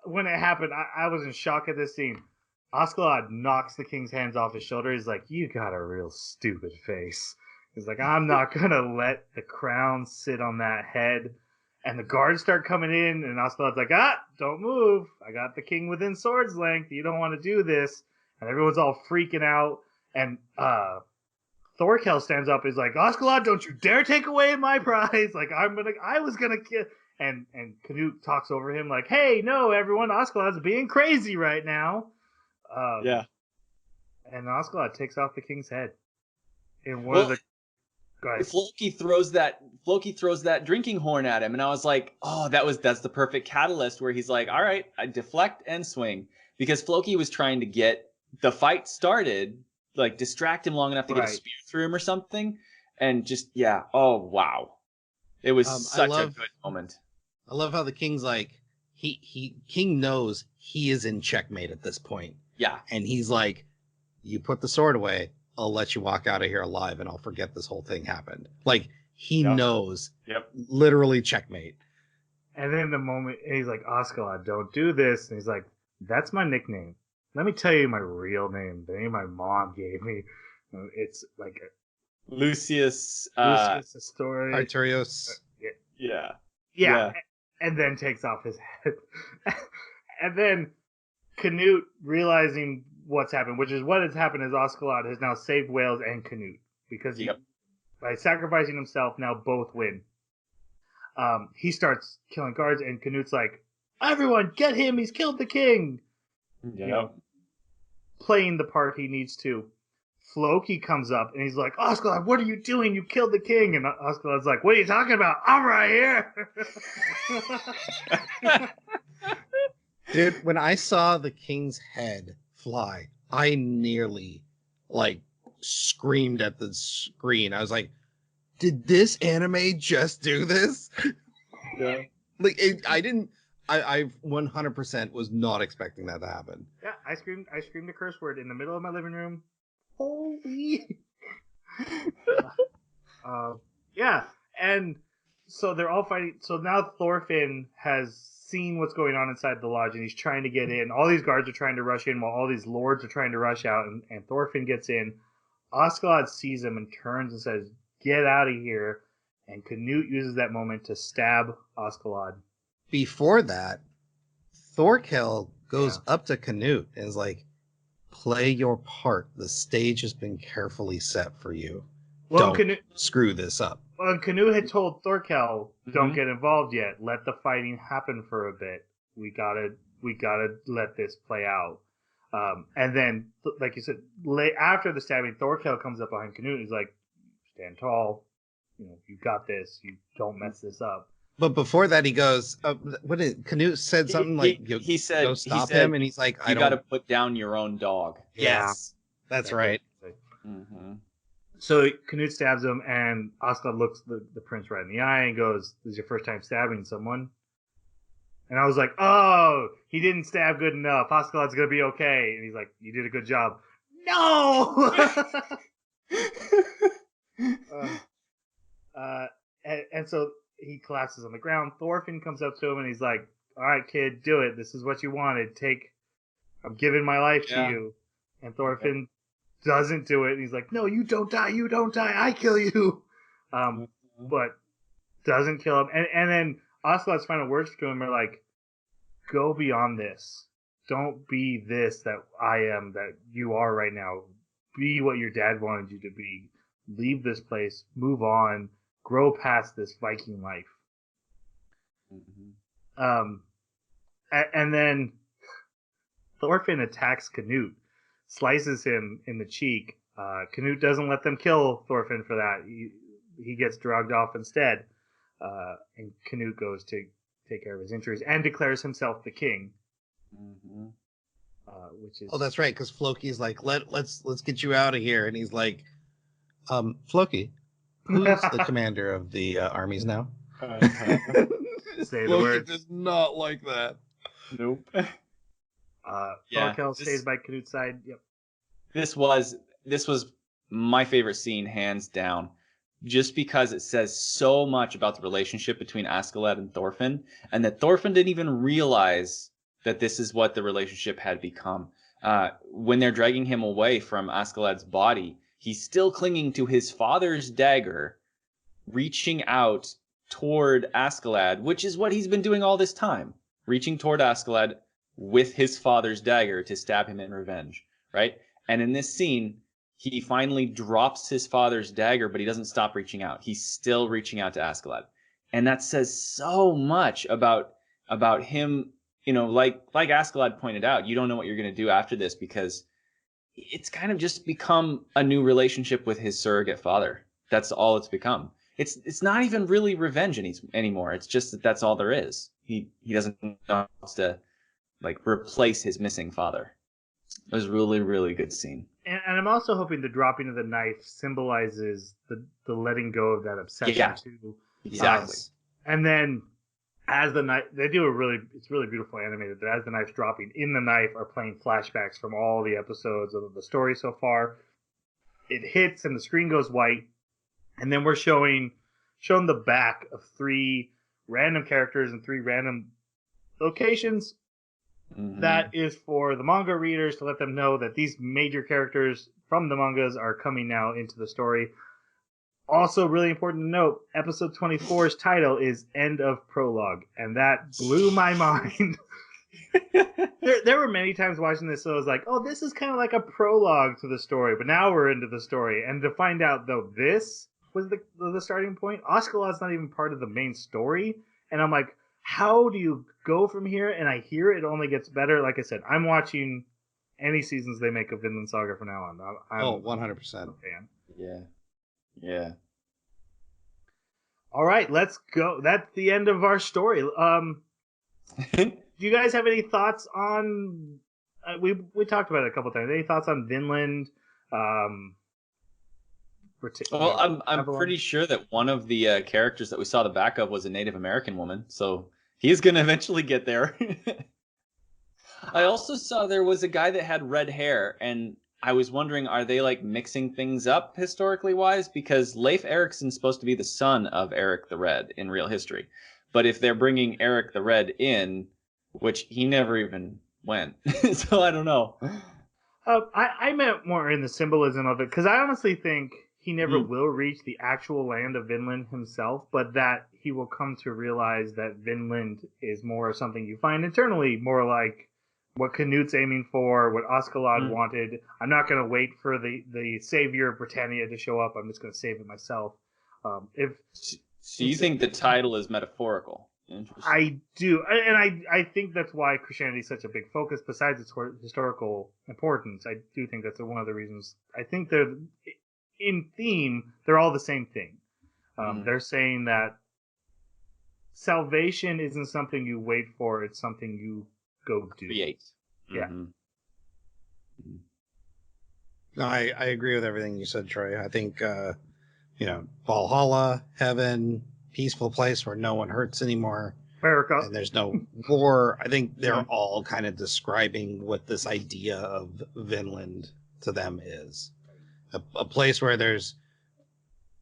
when it happened, I was in shock at this scene. Oscalad knocks the king's hands off his shoulder. He's like, you got a real stupid face. He's like, I'm not going to let the crown sit on that head. And the guards start coming in, and Oscalad's like, don't move. I got the king within sword's length. You don't want to do this. And everyone's all freaking out. And Thorkel stands up. He's like, Oscalad, don't you dare take away my prize. Like, I was going to kill. And Canute talks over him like, hey, no, everyone, Oscalad's being crazy right now. And Oscalad takes off the king's head. In one of the guys. Floki throws that drinking horn at him, and I was like, oh, that's the perfect catalyst where he's like, all right, I deflect and swing, because Floki was trying to get the fight started, like distract him long enough to get a spear through him or something, and just oh wow, it was such a good moment. I love how the king's like, King knows he is in checkmate at this point. Yeah. And he's like, you put the sword away, I'll let you walk out of here alive, and I'll forget this whole thing happened. Like, he knows. Yep. Literally checkmate. And then the moment, he's like, Oscalad, don't do this. And he's like, that's my nickname. Let me tell you my real name. The name my mom gave me. It's like Lucius Astori. Arturius. Yeah. And then takes off his head. And then Canute, realizing what's happened, which is what has happened, is Oscalad has now saved Wales and Canute. Because by sacrificing himself, now both win. He starts killing guards, and Canute's like, everyone, get him! He's killed the king! Playing the part he needs to. Floki comes up, and he's like, Oscalad, what are you doing? You killed the king! And Oscalad's like, what are you talking about? I'm right here! Dude, when I saw the king's head fly, I nearly, screamed at the screen. I was like, did this anime just do this? Yeah. Like, I 100% was not expecting that to happen. Yeah, I screamed a curse word in the middle of my living room. Holy. Yeah, and so they're all fighting. So now Thorfinn has seen what's going on inside the lodge, and he's trying to get in. All these guards are trying to rush in, while all these lords are trying to rush out. And Thorfinn gets in. Askeladd sees him and turns and says, "Get out of here!" And Canute uses that moment to stab Askeladd. Before that, Thorkel goes up to Canute and is like, "Play your part. The stage has been carefully set for you. Well, Don't screw this up." Well, Canute had told Thorkel, "Don't get involved yet. Let the fighting happen for a bit. We gotta let this play out." And then, like you said, after the stabbing, Thorkel comes up behind Canute and he's like, "Stand tall. You got this. You don't mess this up." But before that, he goes, Canute said something like, he said, go stop him. And he's like, you got to put down your own dog. Yes, that's right. Mm-hmm. So Canute stabs him, and Askeladd looks the prince right in the eye and goes, "This is your first time stabbing someone?" And I was like, "Oh, he didn't stab good enough. Askeladd's gonna be okay." And he's like, "You did a good job." No. And so he collapses on the ground. Thorfinn comes up to him and he's like, "All right, kid, do it. This is what you wanted. I'm giving my life to you." And Thorfinn doesn't do it. And he's like, "No, you don't die. You don't die. I kill you." But doesn't kill him. And then Ocelot's final words to him are like, "Go beyond this. Don't be this that I am, that you are right now. Be what your dad wanted you to be. Leave this place. Move on. Grow past this Viking life." And then Thorfinn attacks Canute, slices him in the cheek. Canute doesn't let them kill Thorfinn for that. He gets dragged off instead. And Canute goes to take care of his injuries and declares himself the king. Which is that's right, because Floki's like, let's get you out of here, and he's like, Floki, who's the commander of the armies now? Say the words. Does not like that. Nope. Thorkel stays by Canute's side. Yep. This was my favorite scene, hands down, just because it says so much about the relationship between Askeladd and Thorfinn, and that Thorfinn didn't even realize that this is what the relationship had become. When they're dragging him away from Askeladd's body, he's still clinging to his father's dagger, reaching out toward Askeladd, which is what he's been doing all this time, reaching toward Askeladd with his father's dagger to stab him in revenge, right? And in this scene, he finally drops his father's dagger, but he doesn't stop reaching out. He's still reaching out to Askeladd. And that says so much about him, like Askeladd pointed out, you don't know what you're going to do after this, because it's kind of just become a new relationship with his surrogate father. That's all it's become. It's not even really revenge anymore. It's just that that's all there is. He doesn't know how to replace his missing father. It was a really, really good scene. And I'm also hoping the dropping of the knife symbolizes the letting go of that obsession too. Exactly. And then as the knife, it's really beautiful animated. That as the knife's dropping, in the knife are playing flashbacks from all the episodes of the story so far. It hits and the screen goes white, and then we're shown the back of 3 random characters and 3 random locations. That is for the manga readers to let them know that these major characters from the mangas are coming now into the story. Also, really important to note, episode 24's title is End of Prologue, and that blew my mind. There were many times watching this, so I was like, oh, this is kind of like a prologue to the story, but now we're into the story. And to find out, though, this was the starting point, Askeladd's not even part of the main story, and I'm like, how do you go from here? And I hear it only gets better. Like I said, I'm watching any seasons they make of Vinland Saga from now on. I'm 100%. a fan. Yeah. All right, let's go. That's the end of our story. Do you guys have any thoughts on? We talked about it a couple times. Any thoughts on Vinland? Well, I'm Avalon. pretty sure that one of the characters that we saw the back of was a Native American woman, so he's gonna eventually get there. I also saw there was a guy that had red hair, and I was wondering, are they like mixing things up historically wise? Because Leif Erikson's supposed to be the son of Eric the Red in real history, but if they're bringing Eric the Red in, which he never even went, so I don't know. I meant more in the symbolism of it, because I honestly think he never Hmm. will reach the actual land of Vinland himself, but that he will come to realize that Vinland is more something you find internally, more like what Canute's aiming for, what Askeladd Hmm. wanted. I'm not going to wait for the savior of Britannia to show up. I'm just going to save it myself. If So you think the title is metaphorical? Interesting. I do, and I think that's why Christianity is such a big focus. Besides its historical importance, I do think that's one of the reasons. I think they're in theme. They're all the same thing. They're saying that salvation isn't something you wait for; it's something you go do. Create. Yeah. Mhm. No, I agree with everything you said, Troy. I think Valhalla, heaven, peaceful place where no one hurts anymore, America. and there's no war. I think they're all kind of describing what this idea of Vinland to them is. A place where there's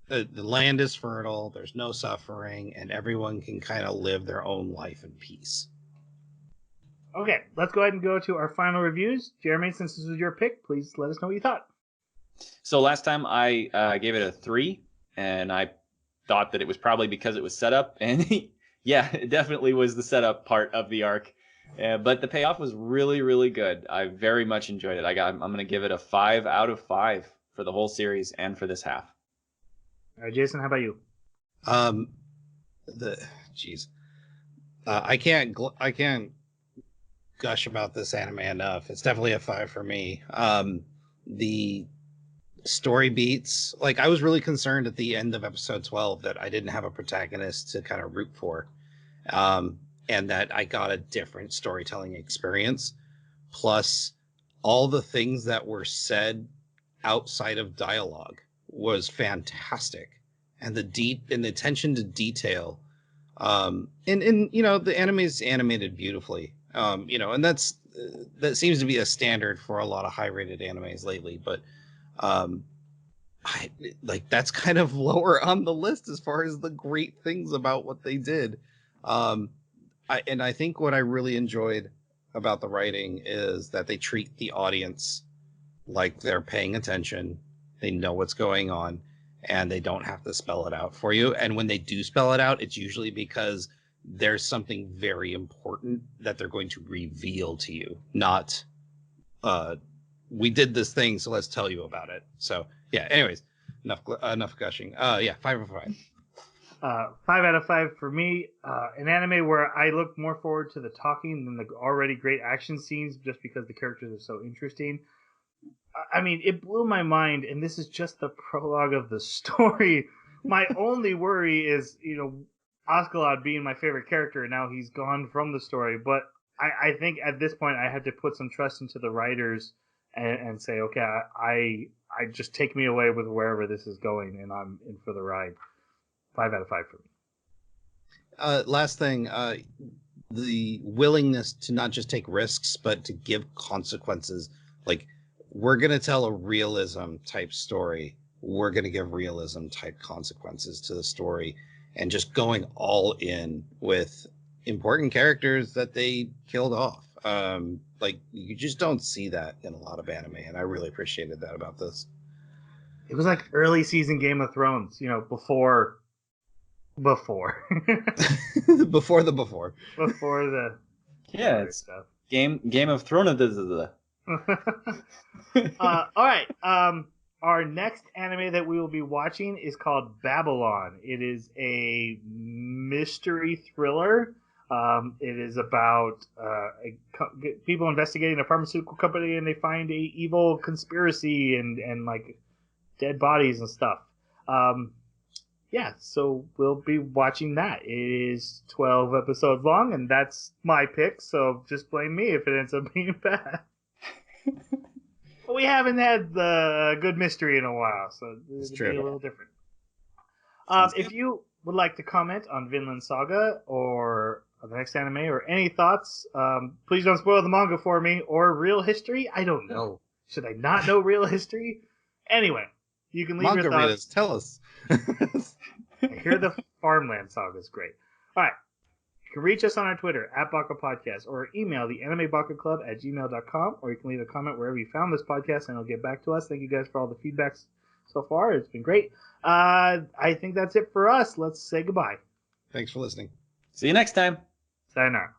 the land is fertile, there's no suffering, and everyone can kind of live their own life in peace. Okay, let's go ahead and go to our final reviews. Jeremy, since this was your pick, please let us know what you thought. So last time I gave it a 3, and I thought that it was probably because it was set up, and yeah, it definitely was the setup part of the arc. But the payoff was really, really good. I very much enjoyed it. I'm going to give it a 5 out of 5 for the whole series and for this half. All right, Jason, how about you? I can't gush about this anime enough. It's definitely a 5 for me. The story beats, like, I was really concerned at the end of episode 12 that I didn't have a protagonist to kind of root for, and that I got a different storytelling experience. Plus, all the things that were said outside of dialogue was fantastic, and the attention to detail, and the anime is animated beautifully, and that seems to be a standard for a lot of high rated animes lately, but I like that's kind of lower on the list as far as the great things about what they did. I think what I really enjoyed about the writing is that they treat the audience like they're paying attention, they know what's going on, and they don't have to spell it out for you. And when they do spell it out, it's usually because there's something very important that they're going to reveal to you, not we did this thing, so let's tell you about it. So yeah, anyways, enough gushing. 5 out of 5. 5 out of 5 for me. An anime where I look more forward to the talking than the already great action scenes, just because the characters are so interesting. I mean, it blew my mind, and this is just the prologue of the story. My only worry is, Askeladd being my favorite character, and now he's gone from the story. But I think at this point, I had to put some trust into the writers and say, okay, I just take me away with wherever this is going, and I'm in for the ride. 5 out of 5 for me. Last thing, the willingness to not just take risks, but to give consequences. Like, we're going to tell a realism type story. We're going to give realism type consequences to the story, and just going all in with important characters that they killed off. Like, you just don't see that in a lot of anime, and I really appreciated that about this. It was like early season Game of Thrones, before before the Yeah, it's stuff. Game of Thrones. All right. Our next anime that we will be watching is called Babylon. It is a mystery thriller. It is about people investigating a pharmaceutical company, and they find a evil conspiracy and like dead bodies and stuff. Yeah, so we'll be watching that. It is 12 episodes long, and that's my pick, so just blame me if it ends up being bad. But we haven't had the good mystery in a while, so It's it'll be true. a little different. Sounds If good. you would like to comment on Vinland Saga or the next anime or any thoughts, please don't spoil the manga for me or real history. I don't know. No. Should I not know real history? Anyway, you can leave your Manga readers, thoughts. tell us. I hear the Farmland Saga is great. All right. You can reach us on our Twitter at Baka Podcast or email the animebakaclub at gmail.com, or you can leave a comment wherever you found this podcast and it'll get back to us. Thank you guys for all the feedbacks so far. It's been great. I think that's it for us. Let's say goodbye. Thanks for listening. See you next time. Sayonara.